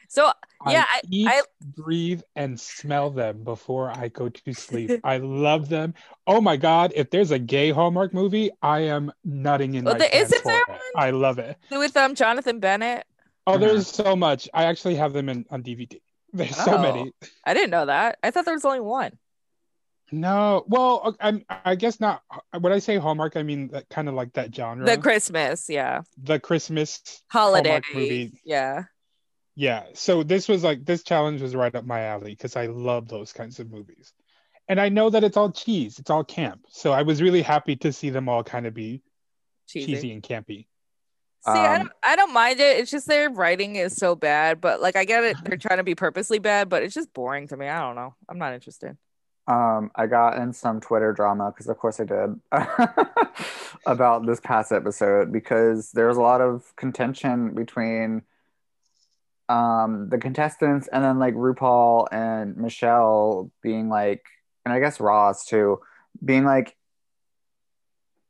So I breathe and smell them before I go to sleep. I love them. Oh my God, if there's a gay Hallmark movie, I am nutting in my pants for it. I love it. With Jonathan Bennett? Oh, there's so much. I actually have them on DVD. There's so many. I didn't know that. I thought there was only one. No, well, I guess not. When I say Hallmark, I mean that kind of like that genre. The Christmas, yeah. The Christmas holiday Hallmark movie. Yeah. Yeah. So this challenge was right up my alley because I love those kinds of movies. And I know that it's all cheese, it's all camp. So I was really happy to see them all kind of be cheesy and campy. See, I don't mind it. It's just their writing is so bad, but like I get it, they're trying to be purposely bad, but it's just boring to me. I don't know. I'm not interested. I got in some Twitter drama, because of course I did, about this past episode, because there's a lot of contention between the contestants and then like RuPaul and Michelle being like, and I guess Ross too, being like,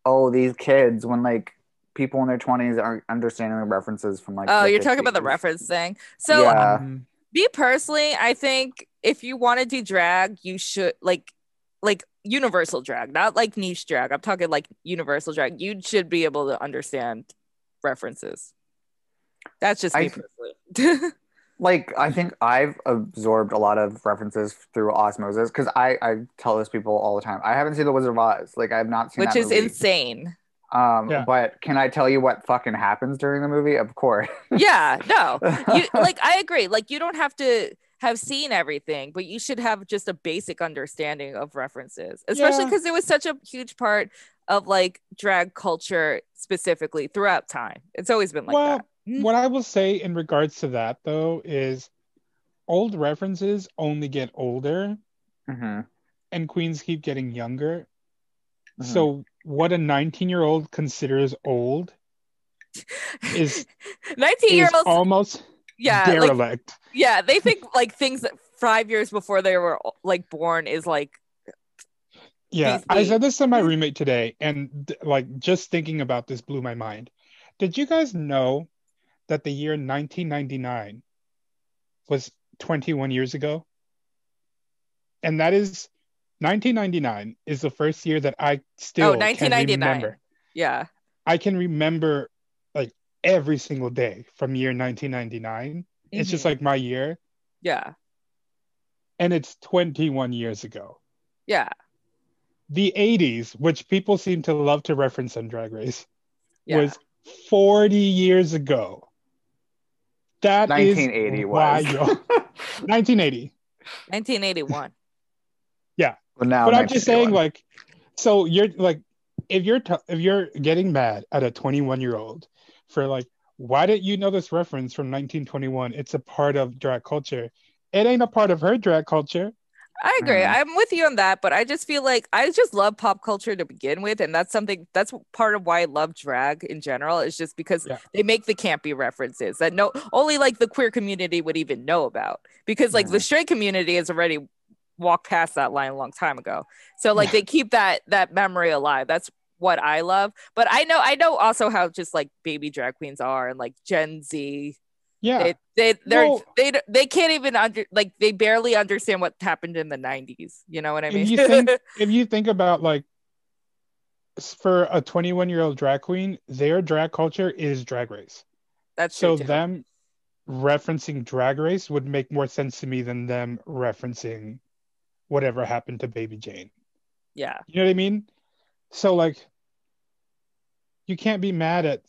oh, these kids, when like people in their 20s aren't understanding the references from like, oh, you're talking about the reference thing. So me personally, I think if you want to do drag, you should like universal drag, not like niche drag. I'm talking like universal drag. You should be able to understand references. That's just me personally. Like, I think I've absorbed a lot of references through osmosis, because I tell this people all the time. I haven't seen The Wizard of Oz. Like, I've not seen that movie. Which is insane. But can I tell you what fucking happens during the movie? Of course. Yeah, no. I agree. Like, you don't have to have seen everything, but you should have just a basic understanding of references, especially because it was such a huge part of like drag culture specifically throughout time. It's always been like that. What I will say in regards to that though is old references only get older, and queens keep getting younger. So what a 19-year-old considers old is 19-year-olds almost derelict. They think like things that 5 years before they were like born is like. Yeah, I said this to my roommate today, and like just thinking about this blew my mind. Did you guys know that the year 1999 was 21 years ago? And that is 1999 is the first year that I still can remember. Yeah. I can remember like every single day from year 1999. It's just like my year. Yeah. And it's 21 years ago. Yeah. The 80s, which people seem to love to reference on Drag Race, was 40 years ago. That 1980 is wild. 1980. 1981. Yeah. But I'm just saying, like, so you're like, if you're getting mad at a 21-year-old for like, why didn't you know this reference from 1921? It's a part of drag culture. It ain't a part of her drag culture. I agree. I'm with you on that, but I just feel like I just love pop culture to begin with, and that's part of why I love drag in general. Is just because they make the campy references that only like the queer community would even know about, because like the straight community has already walked past that line a long time ago. So like they keep that memory alive. That's what I love. But I know also how just like baby drag queens are, and like Gen Z. Yeah, they can't even they barely understand what happened in the 90s. You know what I mean? If you think about like, for a 21-year-old drag queen, their drag culture is Drag Race. That's true. So them referencing Drag Race would make more sense to me than them referencing whatever happened to Baby Jane. Yeah, you know what I mean? So like, you can't be mad at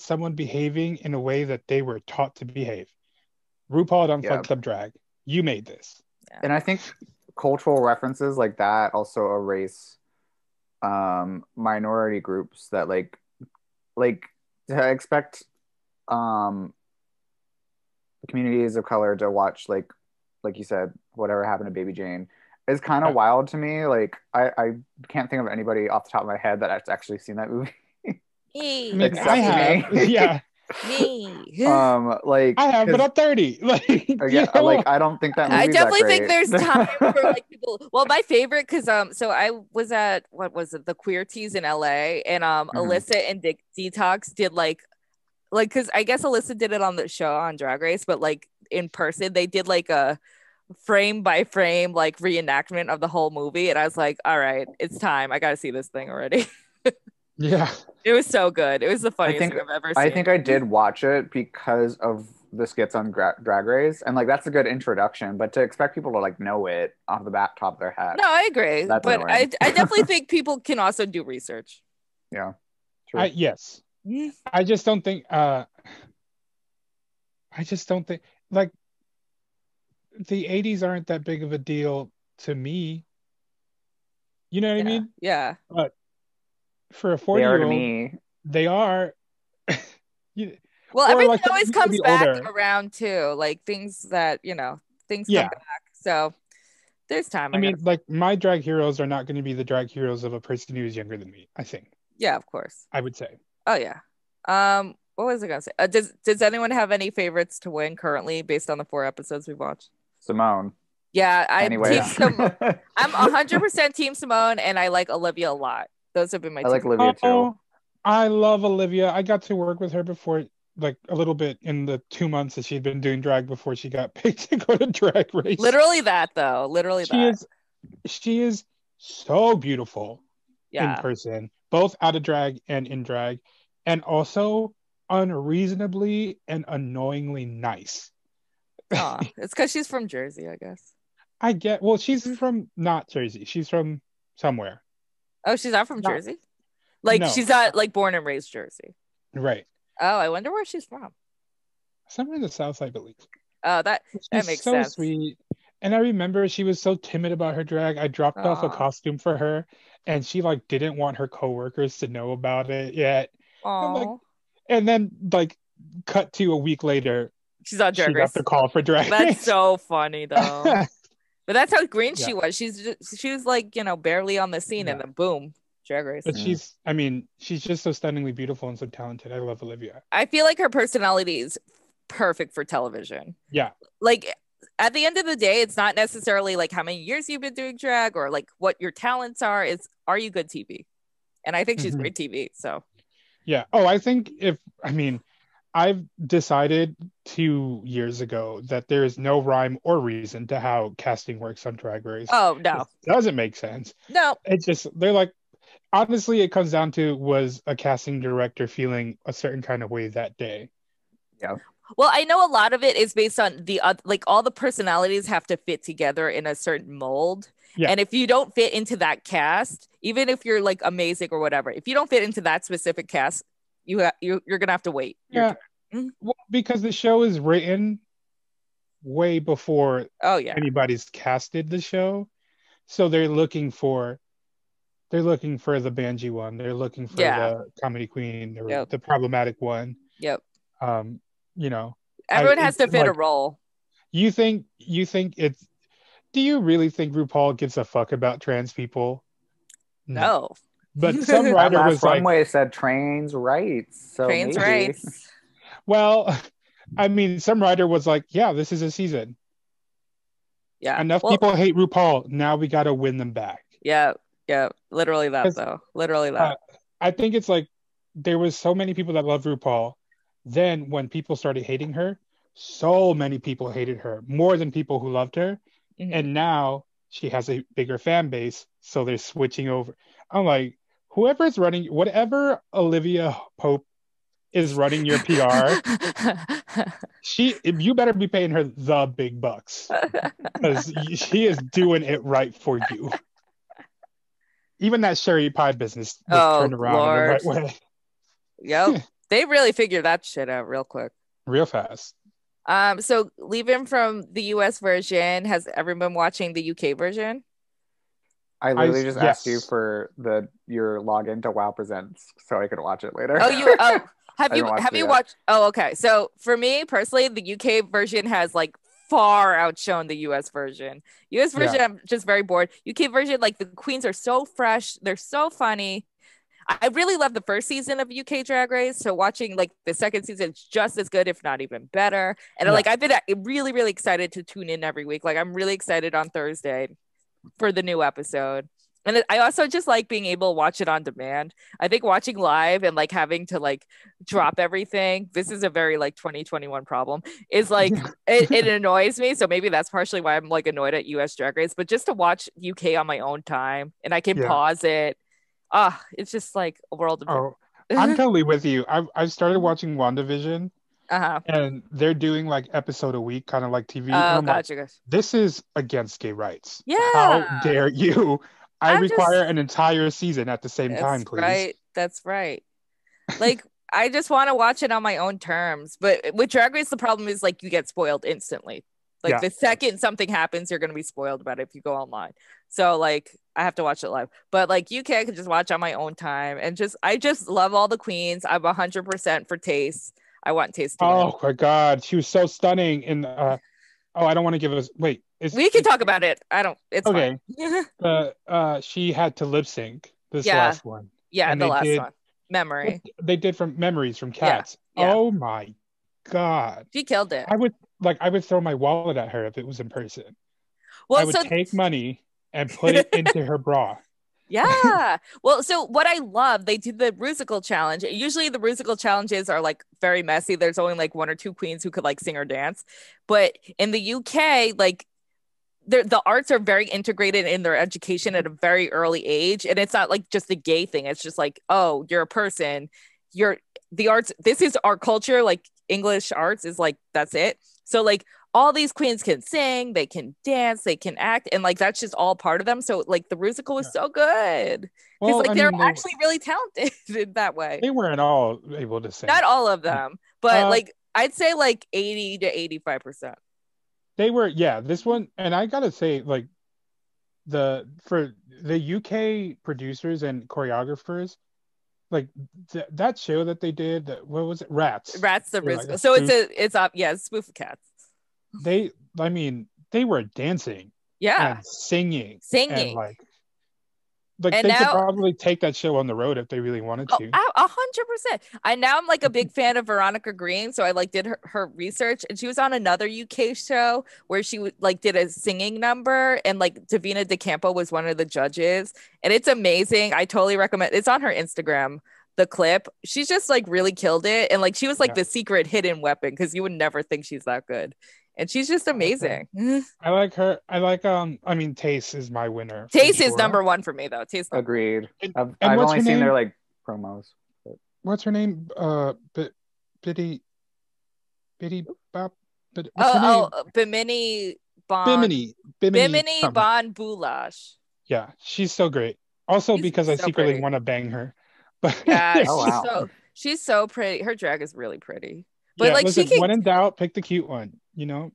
someone behaving in a way that they were taught to behave. RuPaul on Flight Club Drag, you made this. Yeah. And I think cultural references like that also erase minority groups that like to expect communities of color to watch like you said, whatever happened to Baby Jane is kind of wild to me. Like I can't think of anybody off the top of my head that has actually seen that movie. I mean, I have. Yeah. Me. Like I have, but I'm 30. Like, like I don't think that movie's I definitely think great. there's time for like people. Well, my favorite, because so I was at the Queer Teas in LA, and Alyssa and Detox did like because I guess Alyssa did it on the show on Drag Race, but like in person they did like a frame by frame like reenactment of the whole movie, and I was like, all right, it's time. I gotta see this thing already. Yeah. It was so good. It was the funniest thing I've ever seen. I think I did watch it because of the skits on Drag Race, and like that's a good introduction. But to top people to like know it off the top of their head. No, I agree. But I definitely think people can also do research. Yeah. True. Yes. I just don't think. Like the 80s aren't that big of a deal to me. You know what I mean? Yeah. But for a 40-year-old, they are. Well, everything always comes back around too. Like things that things come back. So there's time. I mean, like my drag heroes are not going to be the drag heroes of a person who is younger than me, I think. Yeah, of course. I would say. Oh yeah. What was I gonna say? Does anyone have any favorites to win currently based on the 4 episodes we've watched? Simone. Yeah, I'm 100% Team Simone, and I like Olivia a lot. Those have been my. I like Olivia too. I love Olivia. I got to work with her before, like a little bit in the 2 months that she'd been doing drag before she got paid to go to Drag Race. Literally that, though. She is so beautiful in person, both out of drag and in drag, and also unreasonably and annoyingly nice. It's because she's from Jersey, I guess. Well, she's from not Jersey. She's from somewhere. Oh, she's not from Jersey? Like, she's not, like, born and raised Jersey. Right. Oh, I wonder where she's from. Somewhere in the South, I believe. Oh, that makes so sense. Sweet. And I remember she was so timid about her drag. I dropped off a costume for her, and she, like, didn't want her coworkers to know about it yet. And then, like, cut to a week later, she's on Drag Race. She got the call for Drag Race. That's so funny, though. But that's how green she was. She was like, barely on the scene, and then boom, Drag Race. But she's just so stunningly beautiful and so talented. I love Olivia. I feel like her personality is perfect for television. Yeah. Like, at the end of the day, it's not necessarily like how many years you've been doing drag or like what your talents are. It's, are you good TV? And I think she's great TV. So. Yeah. Oh, I think I've decided 2 years ago that there is no rhyme or reason to how casting works on Drag Race. Oh, no. It doesn't make sense. No. It's just, they're like, honestly, it comes down to, was a casting director feeling a certain kind of way that day? Yeah. Well, I know a lot of it is based on like all the personalities have to fit together in a certain mold. Yeah. And if you don't fit into that cast, even if you're like amazing or whatever, if you don't fit into that specific cast, you're gonna have to wait. Yeah. Well, because the show is written way before anybody's casted the show. So they're looking for the Banji one. They're looking for the comedy queen or the problematic one. Yep. You know, everyone has to fit a role. You think it's, do you really think RuPaul gives a fuck about trans people? No. But some writer was like, runway said trans rights. So trans rights. Well, I mean, some writer was like, yeah, this is a season. Yeah. Enough people hate RuPaul. Now we got to win them back. Yeah. Yeah. Literally that, though. Literally that. I think it's like there was so many people that love RuPaul. Then when people started hating her, so many people hated her, more than people who loved her. Mm-hmm. And now she has a bigger fan base. So they're switching over. I'm like, whoever's running, whatever Olivia Pope is running your PR, you better be paying her the big bucks, because she is doing it right for you. Even that Sherry Pie business was turned around in the right way. Yep. They really figured that shit out real quick. Real fast. So leaving from the US version, has everyone been watching the UK version? I literally just asked you for your login to WoW Presents so I could watch it later. Have you watched? Oh, okay. So for me personally, the UK version has like far outshone the US version. US version, I'm just very bored. UK version, like the queens are so fresh, they're so funny. I really love the first season of UK Drag Race, so watching like the second season is just as good, if not even better. And like I've been really, really excited to tune in every week. Like I'm really excited on Thursday for the new episode. And I also just like being able to watch it on demand. I think watching live and like having to like drop everything, this is a very like 2021 problem, is like it annoys me. So maybe that's partially why I'm like annoyed at US Drag Race. But just to watch UK on my own time and I can pause it. It's just like a world of I'm totally with you. I've started watching WandaVision. And they're doing like episode a week, kind of like TV. Gotcha. This is against gay rights. Yeah. How dare you? I require an entire season at the same time, please. Right. That's right. Like, I just want to watch it on my own terms. But with Drag Race, the problem is like you get spoiled instantly. Like the second something happens, you're going to be spoiled about it if you go online. So like I have to watch it live. But like UK, I can just watch on my own time. And I just love all the queens. I'm 100% for Taste. I want Taste to win. My God. She was so stunning. And I don't want to give us... Wait. We can talk about it. It's okay. Fine. She had to lip sync this last one. Yeah, and the last one. Memory. They did from Memories from Cats. Yeah. Oh my God. She killed it. I would throw my wallet at her if it was in person. Well, I would take money and put it into her bra. Yeah. Well, so what I love, they do the Rusical challenge. Usually the Rusical challenges are like very messy. There's only like one or two queens who could like sing or dance. But in the UK, like the arts are very integrated in their education at a very early age. And it's not like just a gay thing. It's just like, oh, you're a person. The arts, this is our culture. Like English arts is like, that's it. So like all these queens can sing, they can dance, they can act, and like that's just all part of them. So like the Rusical was so good because they're actually really talented in that way. They weren't all able to sing. Not all of them, but like I'd say like 80 to 85%. They were, this one, and I gotta say, like for the UK producers and choreographers, like that show that they did, what was it? Rats the Rusical. Like so it's a spoof of Cats. They were dancing, and singing, and like and they could probably take that show on the road if they really wanted to. 100%. I'm like a big fan of Veronica Green, so I like did her research, and she was on another UK show where she like did a singing number, and like Davina De Campo was one of the judges, and it's amazing. I totally recommend. It's on her Instagram. the clip, she's just like really killed it. And like she was like the secret hidden weapon because you would never think she's that good. And she's just amazing. I like her. I like I mean, Taste is my winner. Taste is number one for me though. Taste. Agreed. I've only seen their like promos. But... What's her name? Biddy Bop. Bimini Bon Boulash. Yeah, she's so great. Also because I secretly want to bang her. But yeah, she's so pretty. Her drag is really pretty. But like listen, when in doubt, pick the cute one, you know.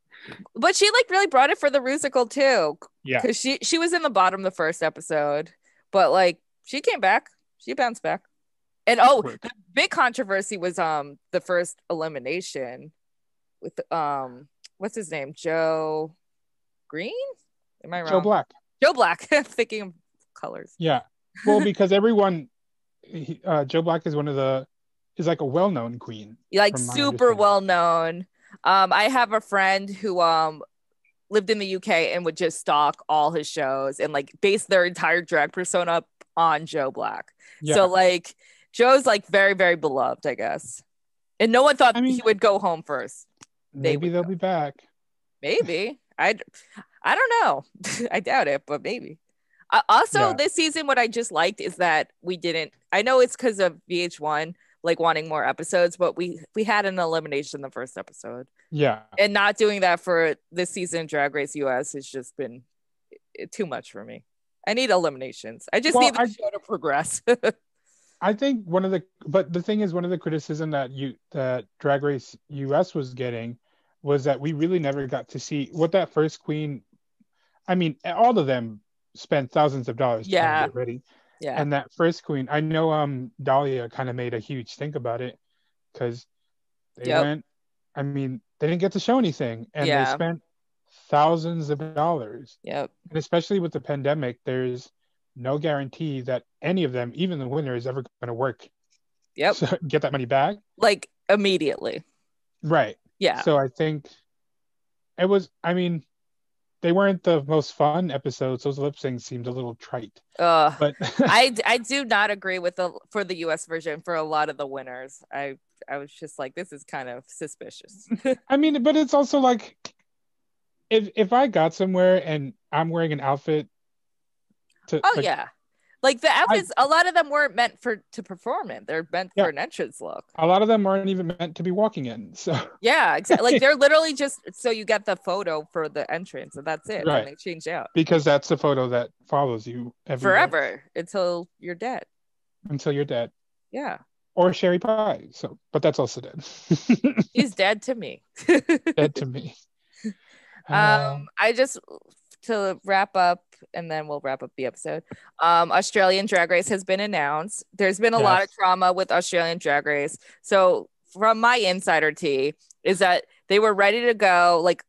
But she like really brought it for the musical too. Yeah. Because she was in the bottom the first episode, but like she came back. She bounced back. And the big controversy was the first elimination with what's his name? Joe Green? Am I wrong? Joe Black. Joe Black. I'm thinking of colors. Yeah. Well, because everyone Joe Black is is like a well-known queen. Like super well-known. I have a friend who lived in the UK and would just stalk all his shows and like base their entire drag persona on Joe Black. Yeah. So like Joe's like very, very beloved, I guess. And no one thought he would go home first. Maybe they'll be back. Maybe. I don't know. I doubt it, but maybe. This season, what I just liked is that we didn't. I know it's because of VH1 like wanting more episodes, but we had an elimination in the first episode. Yeah, and not doing that for this season, Drag Race US has just been too much for me. I need eliminations. I just need the show to progress. I think the thing is, one of the criticism that Drag Race US was getting was that we really never got to see what that first queen. I mean, all of them spent thousands of dollars to get ready. Yeah. And that first queen, I know Dahlia kind of made a huge stink about it because they went, I mean, they didn't get to show anything and they spent thousands of dollars. Yep. And especially with the pandemic, there's no guarantee that any of them, even the winner, is ever going to work. Yep. So get that money back. Like immediately. Right. Yeah. So I think it was, I mean, they weren't the most fun episodes. Those lip syncs seemed a little trite. But I do not agree with for the US version for a lot of the winners. I was just like, this is kind of suspicious. I mean, but it's also like if I got somewhere and I'm wearing an outfit like the outfits, a lot of them weren't meant to perform in. They're meant for an entrance look. A lot of them weren't even meant to be walking in. So yeah, exactly. Like they're literally just so you get the photo for the entrance, and that's it. Right. And they change out because that's the photo that follows you forever until you're dead. Until you're dead. Yeah. Or Sherry Pie. So, but that's also dead. He's dead to me. Dead to me. I just to wrap up. And then we'll wrap up the episode. Australian Drag Race has been announced. There's been a lot of drama with Australian Drag Race. So from my insider tea is that they were ready to go like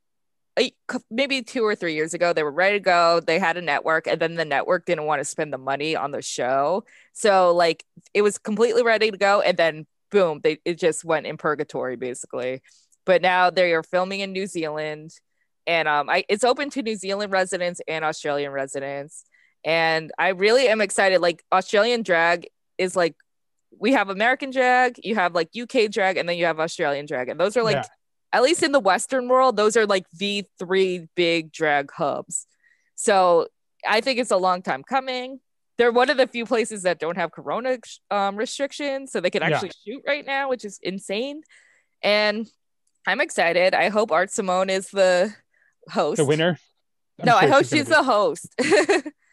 maybe 2 or 3 years ago. They were ready to go. They had a network and then the network didn't want to spend the money on the show. So like it was completely ready to go. And then boom, it just went in purgatory basically. But now they are filming in New Zealand. And it's open to New Zealand residents and Australian residents. And I really am excited. Like Australian drag is like, we have American drag, you have like UK drag, and then you have Australian drag. And those are like, at least in the Western world, those are like the 3 big drag hubs. So I think it's a long time coming. They're one of the few places that don't have Corona restrictions. So they can actually shoot right now, which is insane. And I'm excited. I hope Art Simone is the host. The winner? I hope she's the host.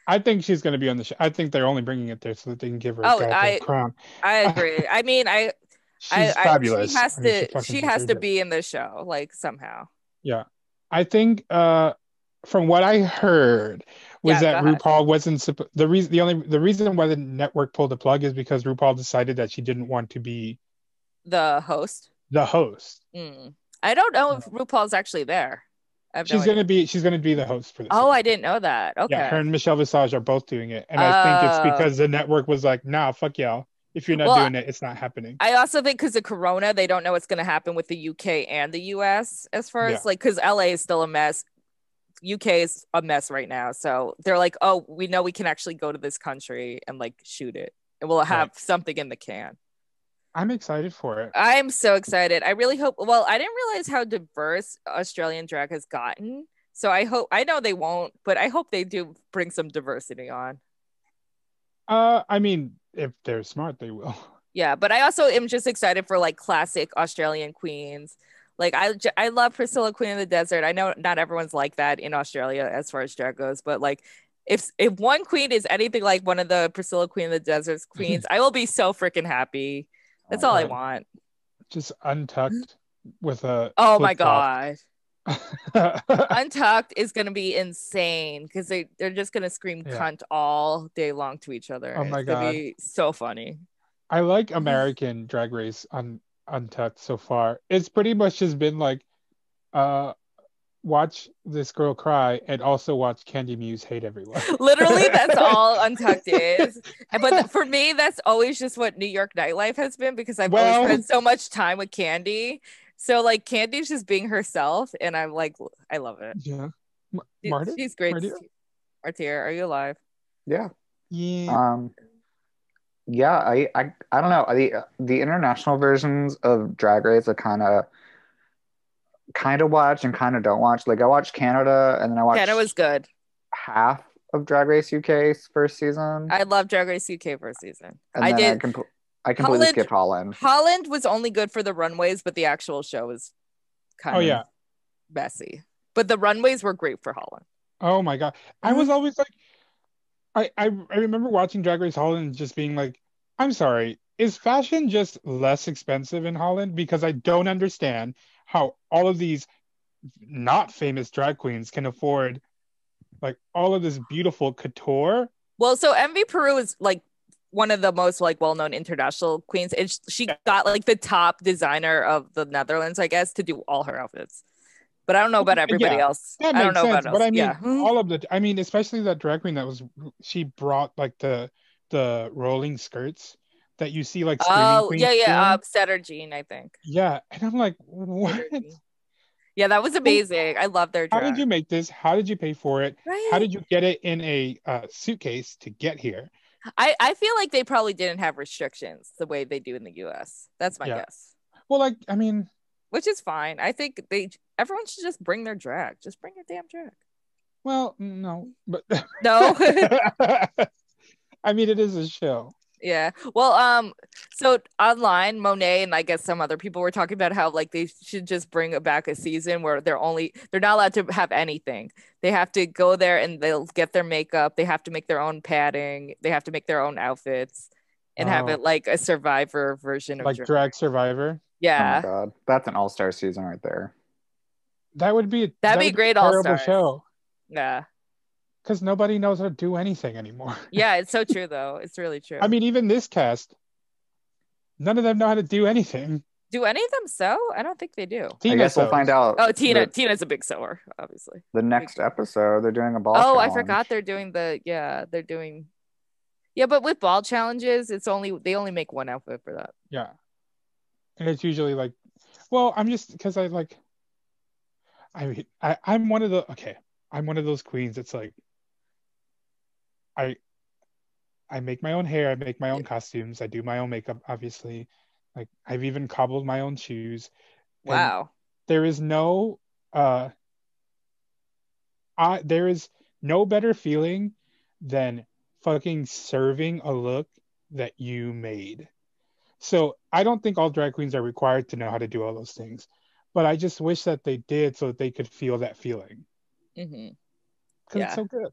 I think she's going to be on the show. I think they're only bringing it there so that they can give her a crown. I agree. I mean, she's fabulous. She has to be in the show, like somehow. Yeah, I think from what I heard was that RuPaul wasn't the reason why the network pulled the plug is because RuPaul decided that she didn't want to be the host. I don't know if RuPaul's actually there. She's gonna be the host for this. Oh, I didn't know that. Okay. Yeah, her and Michelle Visage are both doing it, and I think it's because the network was like, "Nah, fuck y'all. If you're not doing it, it's not happening." I also think because of Corona, they don't know what's gonna happen with the UK and the US as far as like because LA is still a mess. UK is a mess right now, so they're like, "Oh, we know we can actually go to this country and like shoot it, and we'll have something in the can." I'm excited for it. I'm so excited. I really hope. Well, I didn't realize how diverse Australian drag has gotten. So I know they won't, but I hope they do bring some diversity on. I mean, if they're smart, they will. Yeah, but I also am just excited for like classic Australian queens. Like I love Priscilla, Queen of the Desert. I know not everyone's like that in Australia as far as drag goes, but like if one queen is anything like one of the Priscilla, Queen of the Desert's queens, I will be so freaking happy. That's all I want. Just untucked with a oh my god. Untucked is gonna be insane because they're just gonna scream cunt all day long to each other. Oh my it's god, gonna be so funny. I like American Drag Race on Untucked so far. It's pretty much just been like, watch this girl cry and also watch Candy Muse hate everyone. Literally, that's all Untucked is. But for me, that's always just what New York nightlife has been because I've always spent so much time with Candy. So like Candy's just being herself, and I'm like, I love it. Yeah, she's great. Martyr, are you alive? Yeah. Yeah. Yeah, I don't know. The international versions of Drag Race I kind of watch and kind of don't watch. Like I watched Canada, and then I watched Canada was good. Half of Drag Race UK's first season. I love Drag Race UK first season. And I completely skipped Holland. Holland was only good for the runways, but the actual show was kind of messy. But the runways were great for Holland. Oh my god. I was always like, I remember watching Drag Race Holland and just being like, I'm sorry, is fashion just less expensive in Holland? Because I don't understand how all of these not famous drag queens can afford like all of this beautiful couture. Well, so Envy Peru is like one of the most like well-known international queens, and she got like the top designer of the Netherlands, I guess, to do all her outfits. But I don't know about everybody else. That I don't makes know sense. about else. But I mean, all of especially that drag queen she brought like the rolling skirts that you see like screaming queens doing. Setter Jean, I think. Yeah, and I'm like, what? Yeah, that was amazing. I love their drag. How did you make this? How did you pay for it? Right? How did you get it in a suitcase to get here? I feel like they probably didn't have restrictions the way they do in the US. That's my guess. Well, like, I mean, which is fine. I think everyone should just bring their drag. Just bring your damn drag. Well, no, but no. I mean, it is a show. Yeah. Well, so online, Monet and I guess some other people were talking about how like they should just bring back a season where they're not allowed to have anything. They have to go there and they'll get their makeup. They have to make their own padding. They have to make their own outfits and have it like a Survivor version of like Drag Survivor. Yeah. Oh my god, that's an all-star season right there. That'd be a great all-star show. Yeah. Because nobody knows how to do anything anymore. Yeah, it's so true though. It's really true. I mean, even this cast, none of them know how to do anything. Do any of them sew? I don't think they do. I guess we'll find out. Oh, Tina's a big sewer, obviously. The next episode, they're doing a ball. Oh, challenge. I forgot they're doing but with ball challenges, they only make one outfit for that. Yeah. And it's usually like, well, I'm just because I'm one of those queens. It's like I make my own hair, I make my own costumes, I do my own makeup, obviously. Like I've even cobbled my own shoes. Wow. And there is no better feeling than fucking serving a look that you made. So I don't think all drag queens are required to know how to do all those things, but I just wish that they did so that they could feel that feeling. Mm-hmm. Because it's so good.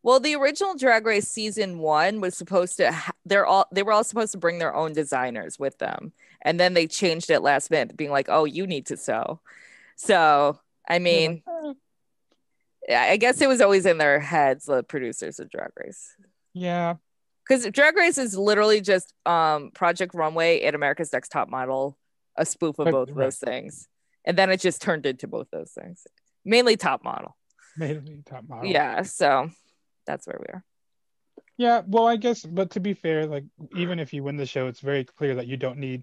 Well, the original Drag Race season 1 was supposed to they were all supposed to bring their own designers with them, and then they changed it last minute, being like, "Oh, you need to sew." So I mean, I guess it was always in their heads, the producers of Drag Race. Yeah, because Drag Race is literally just Project Runway and America's Next Top Model, a spoof of both of those things, and then it just turned into both those things, mainly Top Model. Mainly Top Model. Yeah, so. That's where we are. Yeah, well, I guess, but to be fair, like even if you win the show, it's very clear that you don't need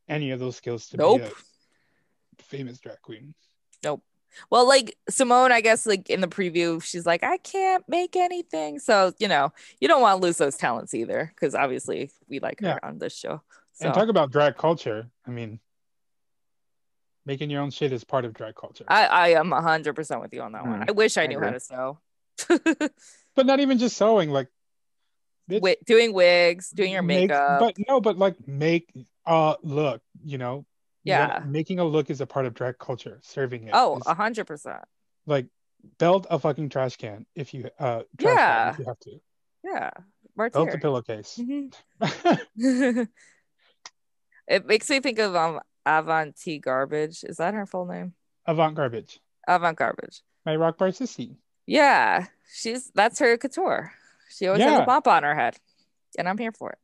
any of those skills to be a famous drag queen. Nope. Well, like Simone, I guess, like in the preview, she's like, I can't make anything. So, you don't want to lose those talents either, because obviously we like her on this show. So. And talk about drag culture. I mean, making your own shit is part of drag culture. I am 100% with you on that one. I wish I knew how to sew. But not even just sewing, like doing wigs, doing your makeup. But like make look, you know. Making a look is a part of drag culture. Serving it. Oh, 100%. Like belt a fucking trash can if you can if you have to. Yeah. Martyr. Belt a pillowcase. Mm-hmm. It makes me think of Avanti Garbage. Is that her full name? Avant Garbage. Avant Garbage. My rock bar sissy. Yeah. That's her couture. She always has a bump on her head. And I'm here for it.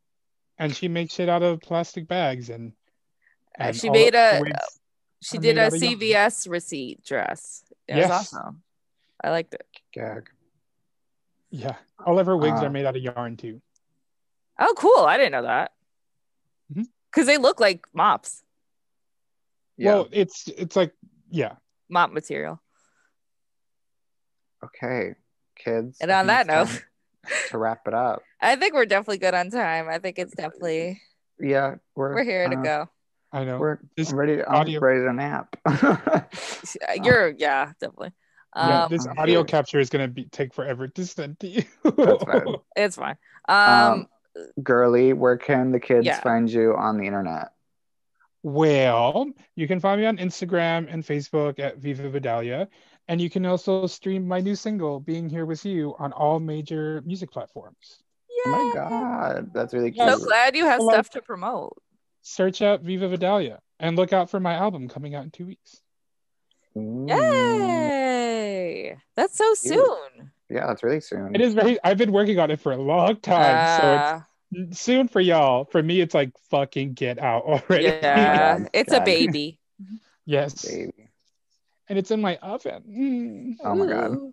And she makes shit out of plastic bags and she did a CVS receipt dress. It was awesome. I liked it. Gag. Yeah. All of her wigs are made out of yarn too. Oh, cool. I didn't know that. Because they look like mops. Yeah. Well, it's like, mop material. Okay, kids. And on that note, to wrap it up, I think we're definitely good on time. I think it's definitely we're here to go. I know. I'm ready to nap. Definitely. This audio capture is gonna take forever to send to you. That's fine. It's fine. Girly, where can the kids find you on the internet? Well, you can find me on Instagram and Facebook at Viva Vidalia. And you can also stream my new single, Being Here With You, on all major music platforms. Yeah. Oh my God, that's really cute. So glad you have stuff to promote. Search out Viva Vidalia and look out for my album coming out in 2 weeks. Yay! That's so soon. Yeah, that's really soon. It is I've been working on it for a long time, so it's soon for y'all. For me, it's like fucking get out already. Yeah, it's a baby. Yes. Baby. And it's in my oven. Oh my God.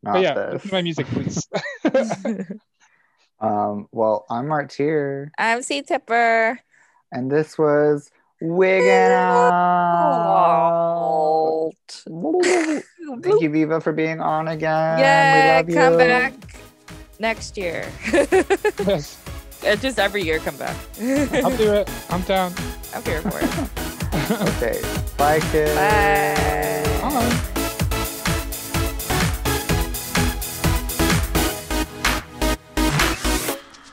But listen to my music, please. Well, I'm Martyr. I'm C Tipper. And this was Wigging Out. Thank you, Viva, for being on again. Yeah, we love come back next year. Yes. Just every year, come back. I'll do it. I'm down. I'm here for it. Okay. Bye, kids. Bye. Bye.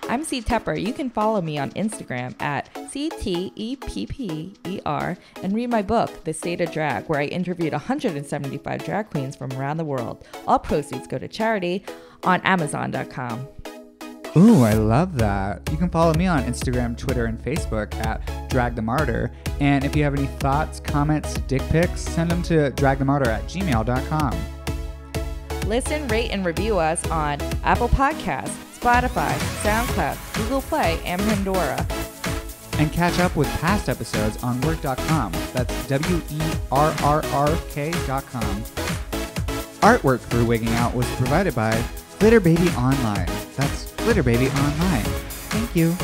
I'm C Tepper. You can follow me on Instagram at CTEPPER and read my book, The State of Drag, where I interviewed 175 drag queens from around the world. All proceeds go to charity on Amazon.com. Ooh, I love that. You can follow me on Instagram, Twitter, and Facebook at Drag the Martyr. And if you have any thoughts, comments, dick pics, send them to dragthemartyr@gmail.com. Listen, rate, and review us on Apple Podcasts, Spotify, SoundCloud, Google Play, and Pandora. And catch up with past episodes on WERRRK.com. That's WERRRK.com. Artwork for Wigging Out was provided by Glitter Baby Online. That's Glitter Baby Online. Thank you.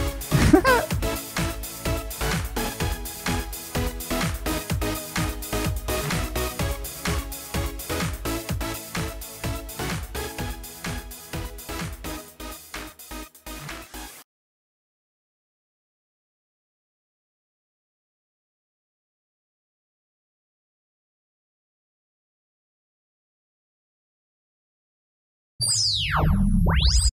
You